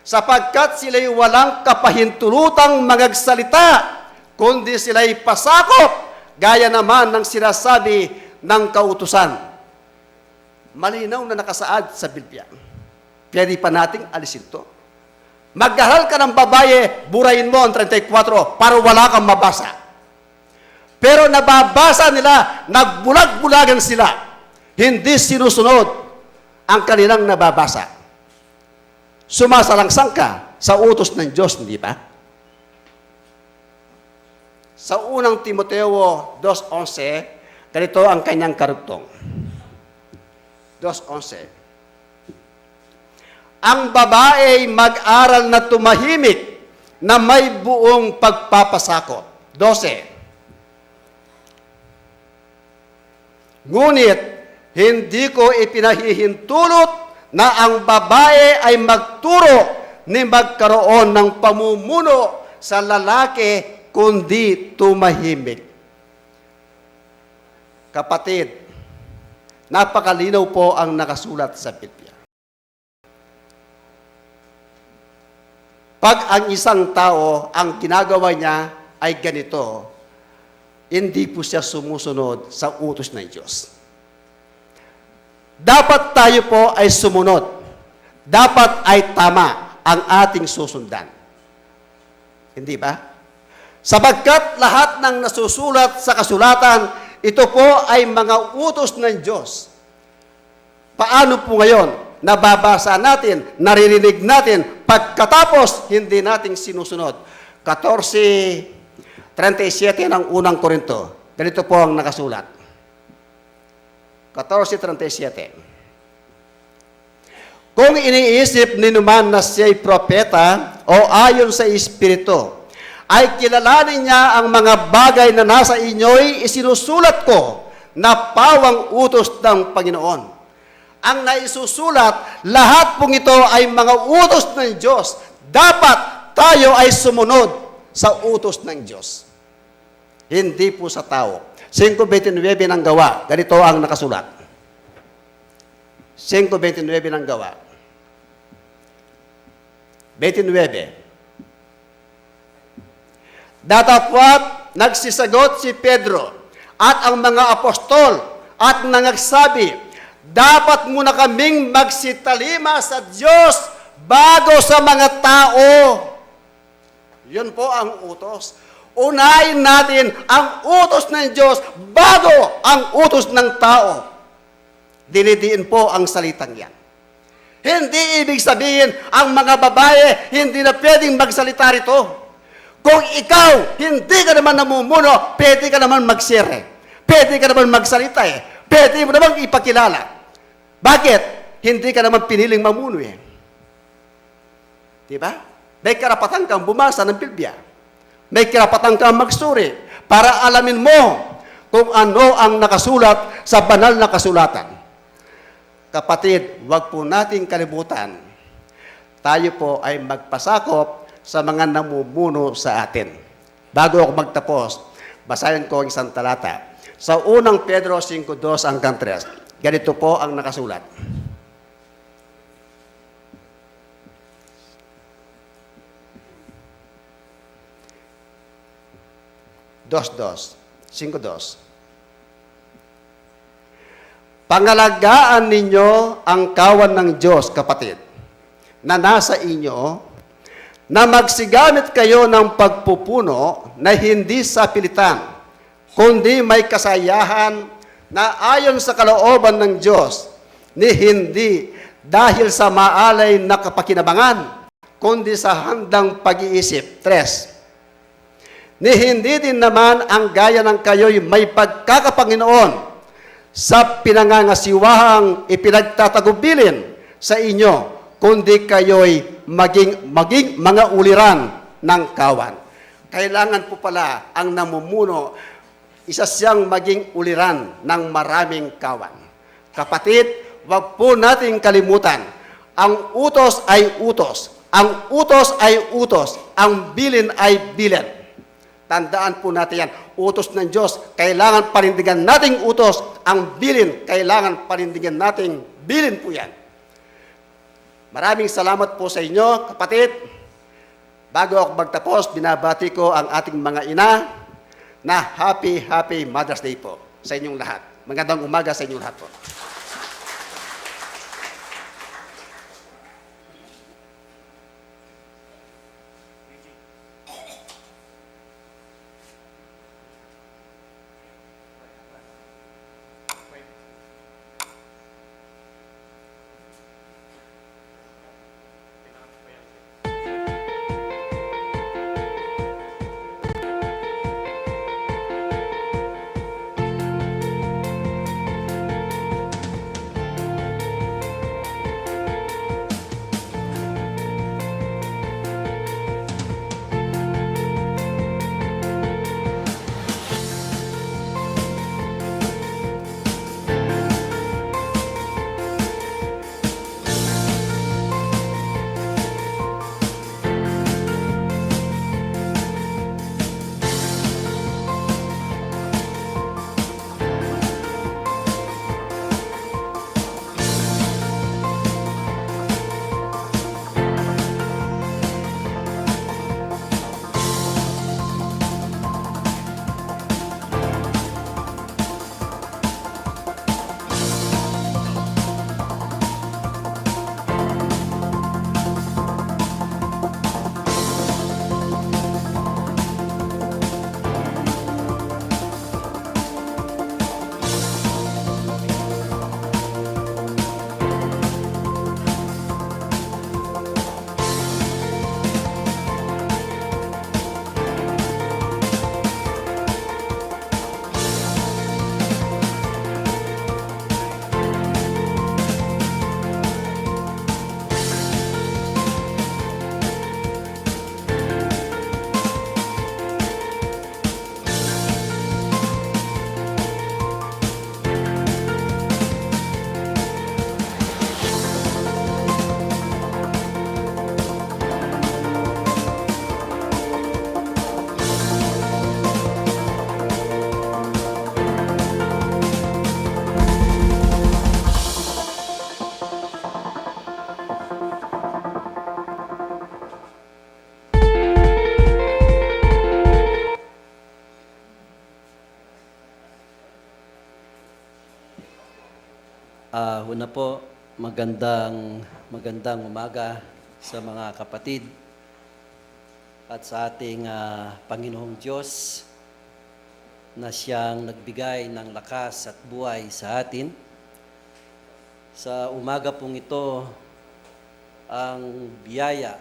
sapagkat sila'y walang kapahintulutang magagsalita, kundi sila'y pasakop, gaya naman ng sinasabi ng kautusan. Malinaw na nakasaad sa Biblia. Pwede pa nating alisin to. Magdahal ka ng babae, burahin mo ang 34 para wala kang mabasa. Pero nababasa nila, nagbulag-bulagan sila. Hindi sinusunod ang kanilang nababasa. Sumasalangsang ka sa utos ng Diyos, hindi ba? Sa unang Timoteo 2:11, ganito ang kanyang karugtong. 2:11. Ang babae mag-aral na tumahimik na may buong pagpapasakop. 12. Ngunit, hindi ko ipinahihintulot na ang babae ay magturo ni magkaroon ng pamumuno sa lalaki, kundi tumahimik. Kapatid, napakalinaw po ang nakasulat sa Biblia. Pag ang isang tao, ang ginagawa niya ay ganito, hindi po siya sumusunod sa utos ng Diyos. Dapat tayo po ay sumunod. Dapat ay tama ang ating susundan. Hindi ba? Sapagkat lahat ng nasusulat sa kasulatan, ito po ay mga utos ng Diyos. Paano po ngayon? Nababasa natin, naririnig natin, pagkatapos hindi nating sinusunod. 14:37 ng unang Korinto. Ganito po ang nakasulat. 14:37. Kung iniisip ninuman na siya'y propeta o ayon sa Espiritu, ay kilalanin niya ang mga bagay na nasa inyo'y isinusulat ko na pawang utos ng Panginoon. Ang naisusulat, lahat pong ito ay mga utos ng Diyos. Dapat tayo ay sumunod sa utos ng Diyos. Hindi po sa tao. 5:29 ng gawa, ganito ang nakasulat. 5:29 ng gawa. 29. Datapwat nagsisagot si Pedro at ang mga apostol at nangagsabi, dapat muna kaming magsitalima sa Diyos bago sa mga tao. Yun po ang utos. Unahin natin ang utos ng Diyos bago ang utos ng tao. Dinidiin po ang salitang yan. Hindi ibig sabihin ang mga babae hindi na pwedeng magsalita rito. Kung ikaw hindi ka naman namumuno, pwede ka naman mag-share. Pwede ka naman magsalita eh. Pwede mo naman ipakilala. Bakit? Hindi ka naman piniling mamuno eh. Diba? May karapatan kang bumasa ng Biblia. May karapatan kang magsuri para alamin mo kung ano ang nakasulat sa banal na kasulatan. Kapatid, huwag po nating kalimutan. Tayo po ay magpasakop sa mga namumuno sa atin. Bago ako magtapos, basahin ko ang isang talata. Sa unang Pedro 5:2 hanggang 3, ganito po ang nakasulat. Dos, 5:2. Pangalagaan ninyo ang kawan ng Diyos, kapatid, na nasa inyo, na magsigamit kayo ng pagpupuno na hindi sa pilitan, kundi may kasayahan na ayon sa kalooban ng Diyos, ni hindi dahil sa maalay na kapakinabangan, kundi sa handang pag-iisip. 3. Ni hindi din naman ang gaya ng kayo'y may pagkakapanginoon sa pinangangasiwahang ipinagtatagubilin sa inyo, kundi kayo'y maging mga uliran ng kawan. Kailangan po pala ang namumuno, isa siyang maging uliran ng maraming kawan. Kapatid, wag po nating kalimutan, ang utos ay utos. Ang utos ay utos. Ang bilin ay bilin. Tandaan po natin yan. Utos ng Diyos, kailangan panindigan nating utos. Ang bilin, kailangan panindigan nating bilin po yan. Maraming salamat po sa inyo, kapatid. Bago ako magtapos, binabati ko ang ating mga ina na happy Mother's Day po sa inyong lahat. Magandang umaga sa inyong lahat po. Una po, magandang umaga sa mga kapatid at sa ating Panginoong Diyos na siyang nagbigay ng lakas at buhay sa atin. Sa umaga pong ito, ang biyaya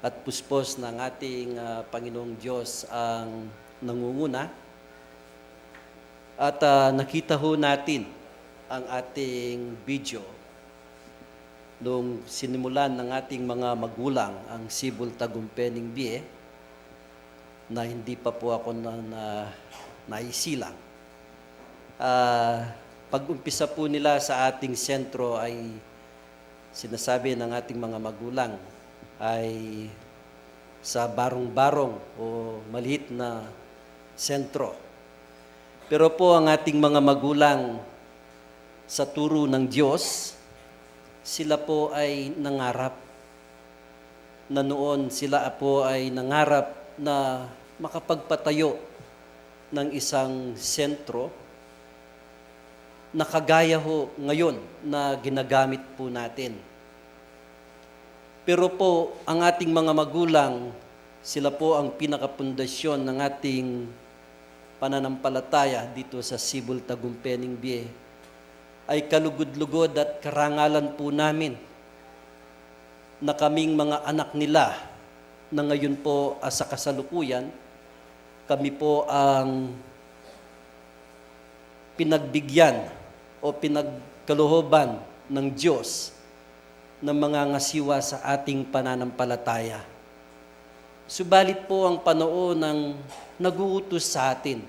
at puspos ng ating Panginoong Diyos ang nangunguna. At nakita ho natin ang ating video nung sinimulan ng ating mga magulang ang Sibol Tagumpeni Bie na hindi pa po ako naisilang. Pag-umpisa po nila sa ating sentro ay sinasabi ng ating mga magulang ay sa barong-barong o maliit na sentro. Pero po ang ating mga magulang sa turo ng Diyos, sila po ay nangarap na noon sila po ay nangarap na makapagpatayo ng isang sentro na kagaya ho ngayon na ginagamit po natin. Pero po, ang ating mga magulang, sila po ang pinakapundasyon ng ating pananampalataya dito sa Sibol Tagumpeni Bie ay kalugod-lugod at karangalan po namin na kaming mga anak nila na ngayon po sa kasalukuyan, kami po ang pinagbigyan o pinagkalooban ng Diyos ng mga ngasiwa sa ating pananampalataya. Subalit po ang Panoo ng naguutos sa atin.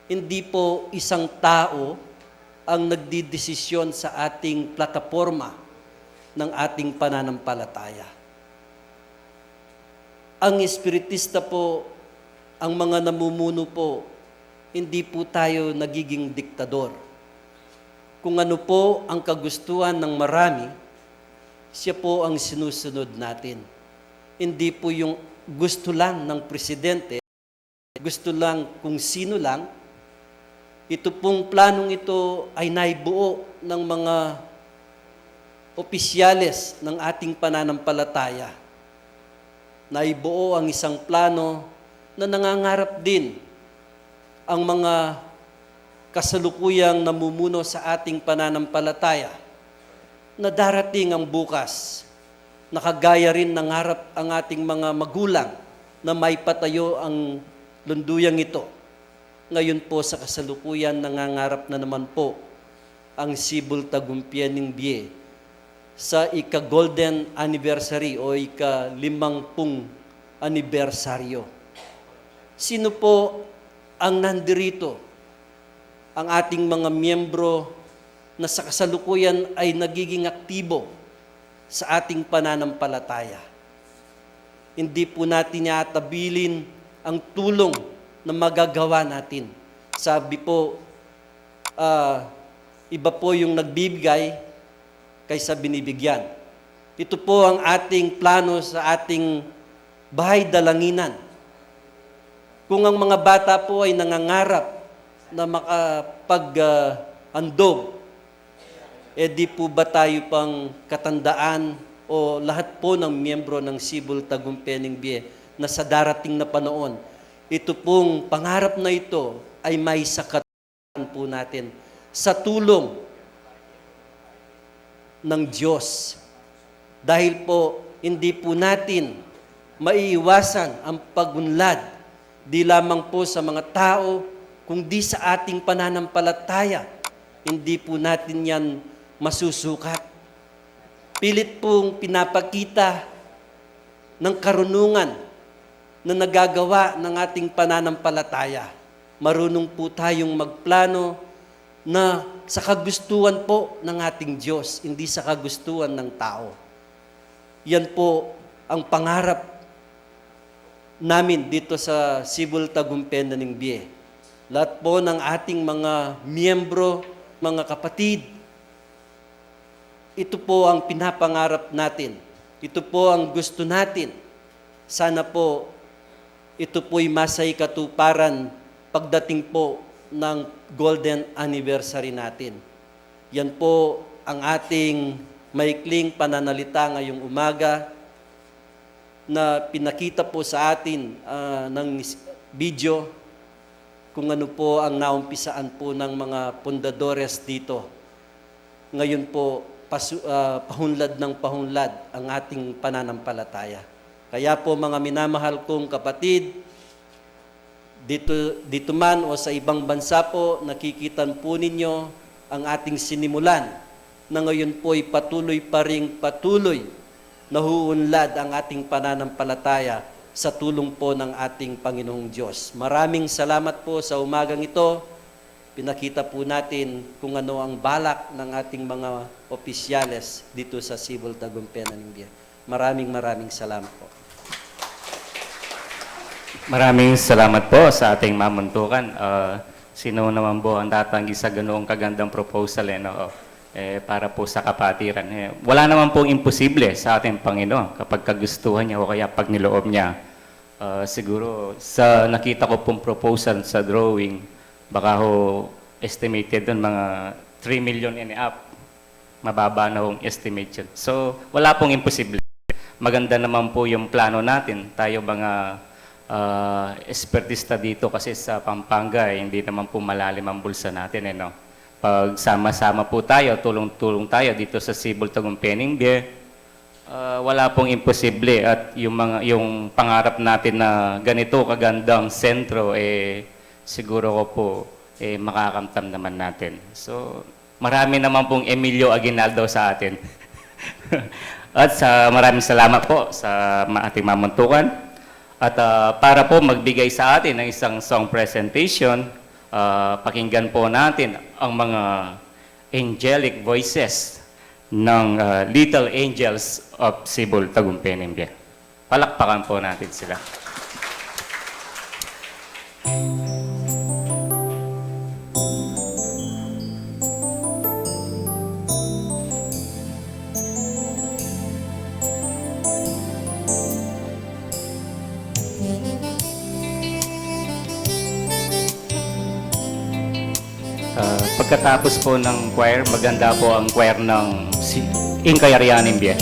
Hindi po isang tao ang nagdidesisyon sa ating plataforma ng ating pananampalataya. Ang espiritista po, ang mga namumuno po, hindi po tayo nagiging diktador. Kung ano po ang kagustuhan ng marami, siya po ang sinusunod natin. Hindi po yung gusto lang ng presidente, gusto lang kung sino lang. Ito pong planong ito ay naibuo ng mga opisyales ng ating pananampalataya. Naibuo ang isang plano na nangangarap din ang mga kasalukuyang namumuno sa ating pananampalataya na darating ang bukas. Nakagaya rin ng harap ang ating mga magulang na may patayo ang lunduyang ito. Ngayon po sa kasalukuyan, nangangarap na naman po ang Sibol Tagumpeni Bie sa ika-golden anniversary o ika-50 anibersaryo. Sino po ang nandirito? Ang ating mga miyembro na sa kasalukuyan ay nagiging aktibo sa ating pananampalataya. Hindi po natin iatabilin ang tulong na magagawa natin. Sabi po, iba po yung nagbibigay kaysa binibigyan. Ito po ang ating plano sa ating bahay dalanginan. Kung ang mga bata po ay nangangarap na makapag-handog, di po ba tayo pang katandaan o lahat po ng miyembro ng Sibol Tagumpeni Bie na sa darating na panahon, ito pong pangarap na ito ay may sakatupan po natin sa tulong ng Diyos. Dahil po, hindi po natin maiiwasan ang pagunlad, di lamang po sa mga tao, kundi sa ating pananampalataya. Hindi po natin yan masusukat. Pilit pong pinapakita ng karunungan na nagagawa ng ating pananampalataya. Marunong po tayong magplano na sa kagustuhan po ng ating Diyos, hindi sa kagustuhan ng tao. Yan po ang pangarap namin dito sa Sibol Tagumpeni Bie. Lahat po ng ating mga miyembro, mga kapatid, ito po ang pinapangarap natin. Ito po ang gusto natin. Sana po ito po'y masay katuparan pagdating po ng golden anniversary natin. Yan po ang ating maikling pananalita ngayong umaga na pinakita po sa atin ng video kung ano po ang naumpisaan po ng mga pundadores dito. Ngayon po, pahunlad ng pahunlad ang ating pananampalataya. Kaya po mga minamahal kong kapatid, dito man o sa ibang bansa po, nakikita po ninyo ang ating sinimulan na ngayon po ay patuloy nahuunlad ang ating pananampalataya sa tulong po ng ating Panginoong Diyos. Maraming salamat po sa umagang ito. Pinakita po natin kung ano ang balak ng ating mga opisyales dito sa Cebu, Tagumpay, Namimbia. Maraming salamat po. Maraming salamat po sa ating mamuntukan. Sino naman po ang tatanggi sa ganoong kagandang proposal para po sa kapatiran. Wala naman pong imposible sa ating Panginoon kapag kagustuhan niya o kaya pag niloob niya. Siguro sa nakita ko pong proposal sa drawing, baka ho estimated doon mga 3 million and up. Mababa na hong estimate yun. So wala pong imposible. Maganda naman po yung plano natin. Tayo mga espertista dito kasi sa Pampanga, hindi naman po malalim ang bulsa natin. Pag sama-sama po tayo, tulong-tulong tayo dito sa Cebu, Tagumpay, Namimbia, wala pong imposible. At yung pangarap natin na ganito kagandang sentro, siguro ko po makakamtam naman natin. So, marami naman pong Emilio Aguinaldo sa atin. At maraming salamat po sa ating mamuntukan. At para po magbigay sa atin ng isang song presentation, pakinggan po natin ang mga angelic voices ng Little Angels of Cebu, Tagumpay, Namimbia. Palakpakan po natin sila. Pagkatapos po ng choir, maganda po ang choir ng Incayarian, Namimbia.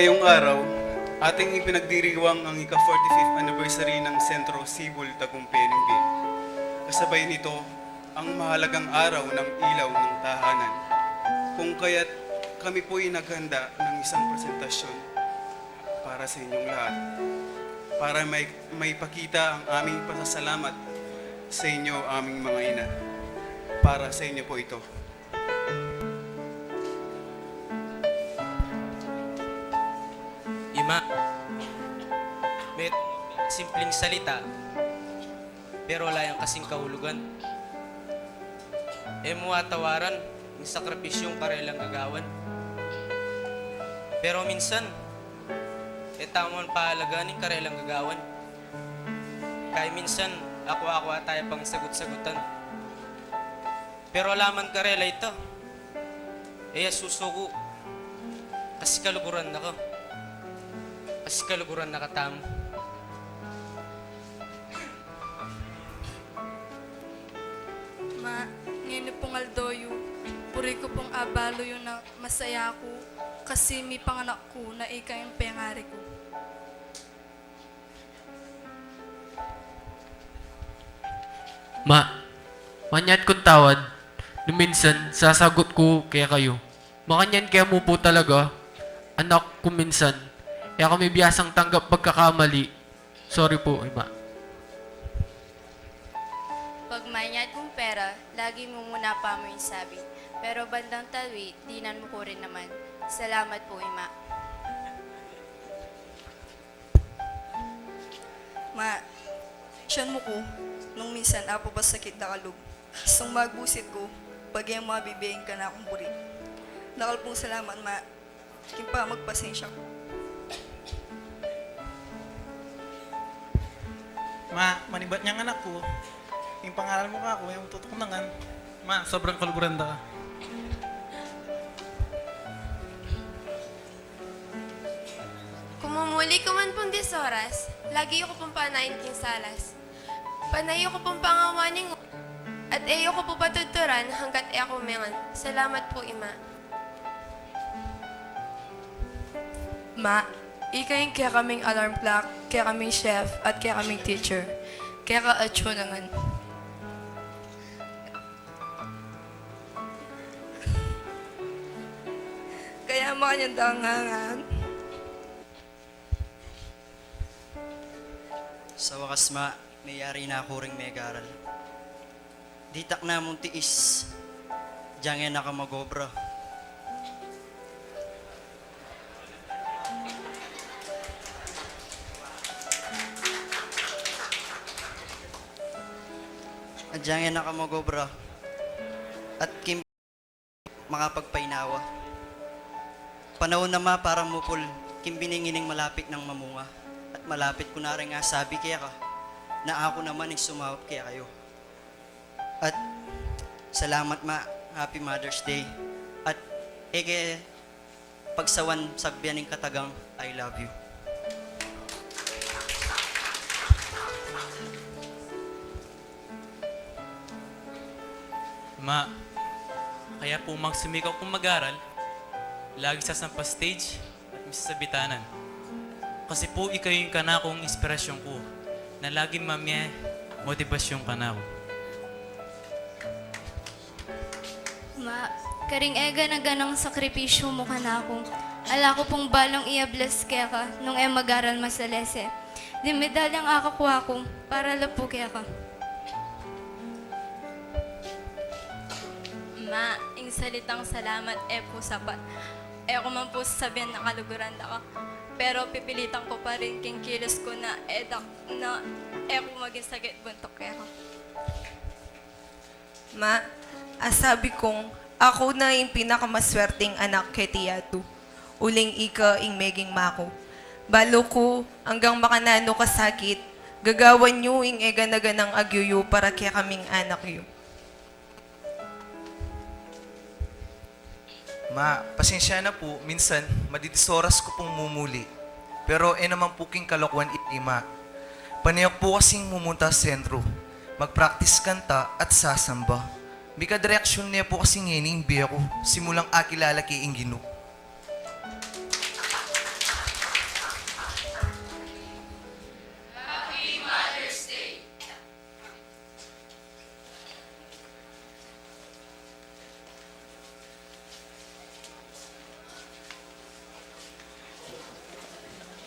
Ngayong araw, ating ipinagdiriwang ang ika-45th anniversary ng Sentro Sibol Tagumpay-NB. Kasabay nito, ang mahalagang araw ng ilaw ng tahanan. Kung kaya't kami po'y naghanda ng isang presentasyon para sa inyong lahat. Para may pakita ang aming pasasalamat sa inyo, aming mga ina. Para sa inyo po ito. Ima, may simpleng salita, pero wala yung kasing kahulugan. Mo atawaran, yung sakripisyong karelang gagawan. Pero minsan, tamang pahalaganin karelang gagawan. Kaya minsan, ako tayo pang sagot-sagutan. Pero laman karela ito, susuko, kasi kaluguran na ko. Kasi kaluguran nakatamo. Ma, ngayon pong aldoyo, puri ko pong abalo yun na masaya ko kasi may panganak ko na ika yung pengari ko. Ma, manyat kong tawad, minsan sasagot ko kaya kayo. Makanyan kaya mo po talaga, anak ko minsan, kaya kami biyasang tanggap pagkakamali. Sorry po, Ima. Pag manyad kong pera, lagi mo muna pa mo yung sabi. Pero bandang tawi, dinan mo ko rin naman. Salamat po, Ima. Ma, siyan mo ko, nung minsan ako pa sakit na kalog. Isang magbusit ko, pag yung mabibiyain ka na akong buri. Nakal pong salamat, ma. Kimpa magpasensya ko. Ma, manibat niyang anak ko. Yung pangalan mo ka ako, yung tutok nangan. Ma, sobrang kaluguranda ka. Kumumuli ko man pong 10 oras, lagi ko pong panayin king salas. Panayo ko pong pangawaning at eyo ko po patuturan hanggat ako mengan. Salamat po, Ima. Ma, ikayin kaya kaming alarm clock, kaya kaming chef, at kaya kaming teacher. Kaya ka atyo naman. Kaya makanyang dangangan. Sa wakas, ma, mayari na ako ring megaral. Ditak na mong tiis, diyan nga nakamagobra. At diyan nga nakamagobra. At kim makapagpainawa. Panahon na ma para mupul, kimbiningining malapit ng mamunga. At malapit ko na rin nga sabi kaya ka, na ako naman ay sumawap kaya kayo. At salamat ma, Happy Mother's Day. At pagsawan sagbianing katagang, I love you. Ma, kaya po magsumikaw kong mag-aral, lagi sa sampa stage at misa sa bitanan. Kasi po ikaw yung kanakong inspirasyon ko, na lagi mamya motivasyon kanako. Ma, karing ega na ganang sakripisyo mo ka na ako. Ala ko pong balong i-bless kaya ka nung mag-aral masalese. Di medalyang akakuha ko para lapo kaya ka. Ma, ing salitang salamat po sapat. Ako man po sabihan na kaluguran na ka. Pero pipilitan ko pa rin king kilos ko na ako maging sakit buntok kaya ka. Ma, asabi kong ako na yung pinakamaswerteng anak kay Tiyatu. Uling ika ing meging mako. Balo ko hanggang makanano kasakit, gagawan nyo ing ega-naga ng agyuyo para kaya kaming anak yu. Ma, pasensya na po, minsan madidisoras ko pong mumuli. Pero naman po king kalokwan itima. Panayak po kasing mumunta sa sentro, mag-practice kanta at sasamba. Bika direksyon niya po kasing ngining biya ko, simulang akilala kay Ingino.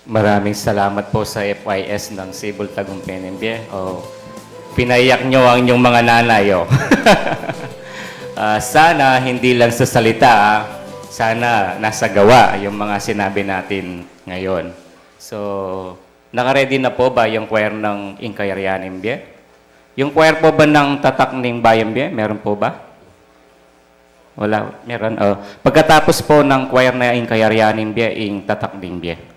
Maraming salamat po sa FYS ng Sibol Tagumpay NMB. Pinaiyak nyo ang inyong mga nanay. Sana hindi lang sa salita, sana nasa gawa yung mga sinabi natin ngayon. So, nakaready na po ba yung choir ng Inkayarian MB? Yung choir po ba ng Tatak ng Bayambye? Meron po ba? Wala, meron. Pagkatapos po ng choir na Inkayarian MB, ing Tatak ng Bayambye.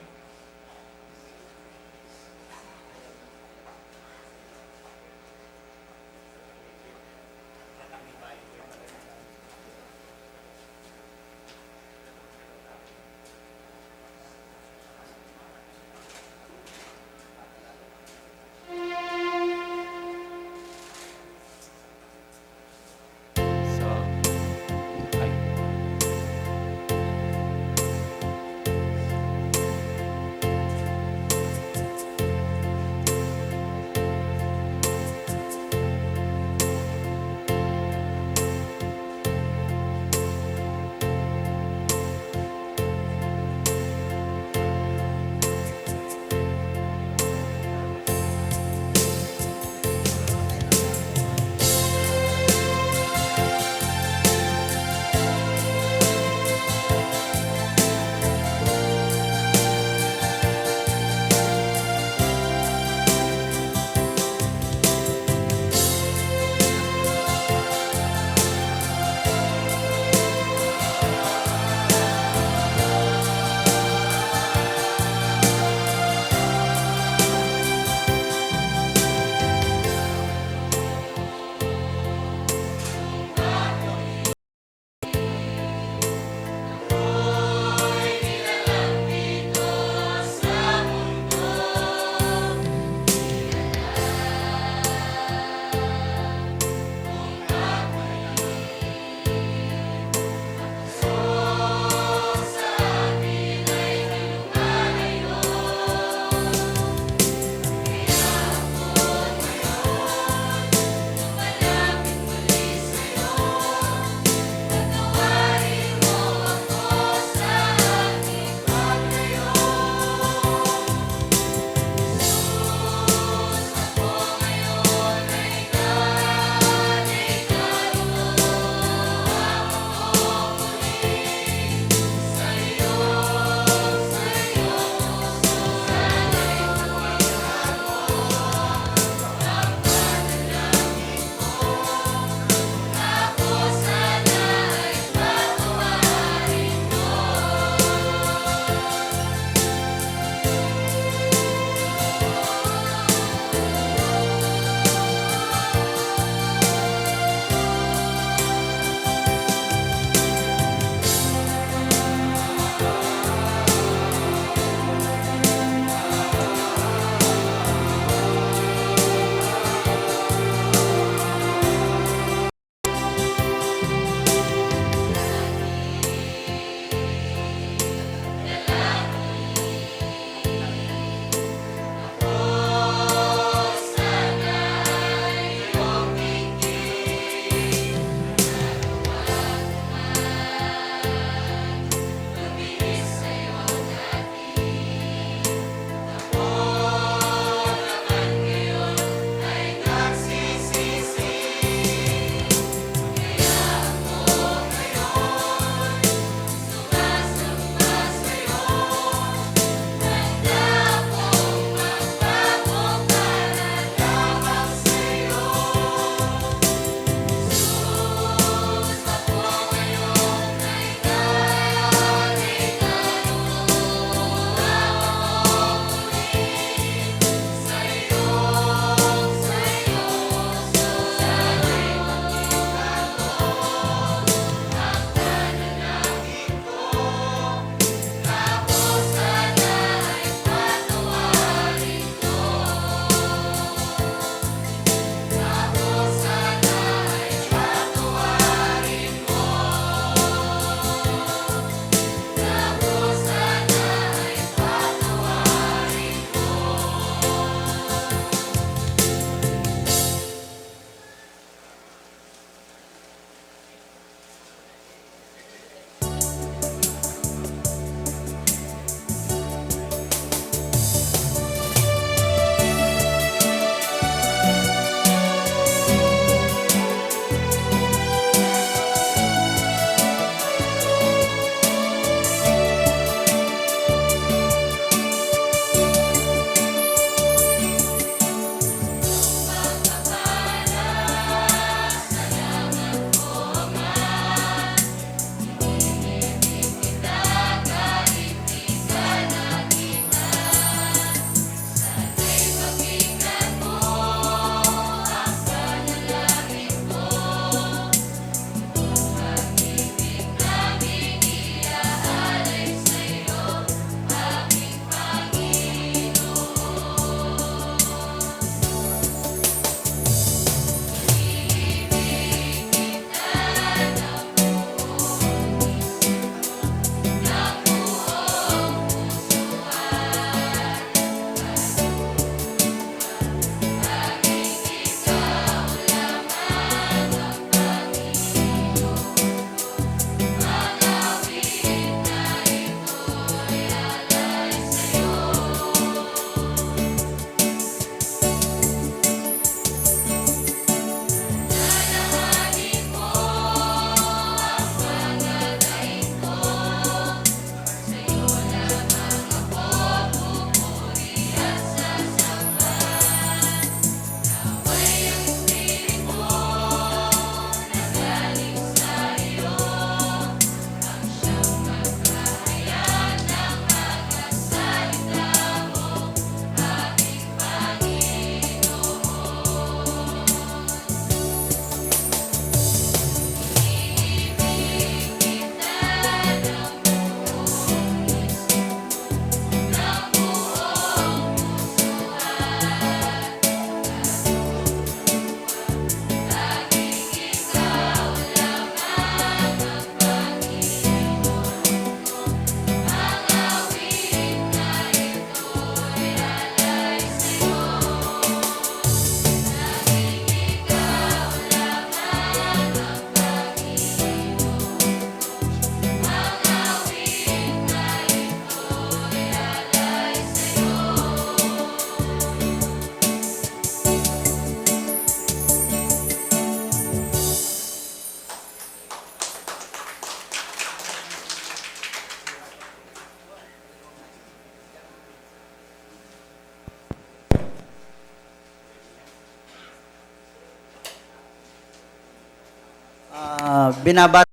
binabati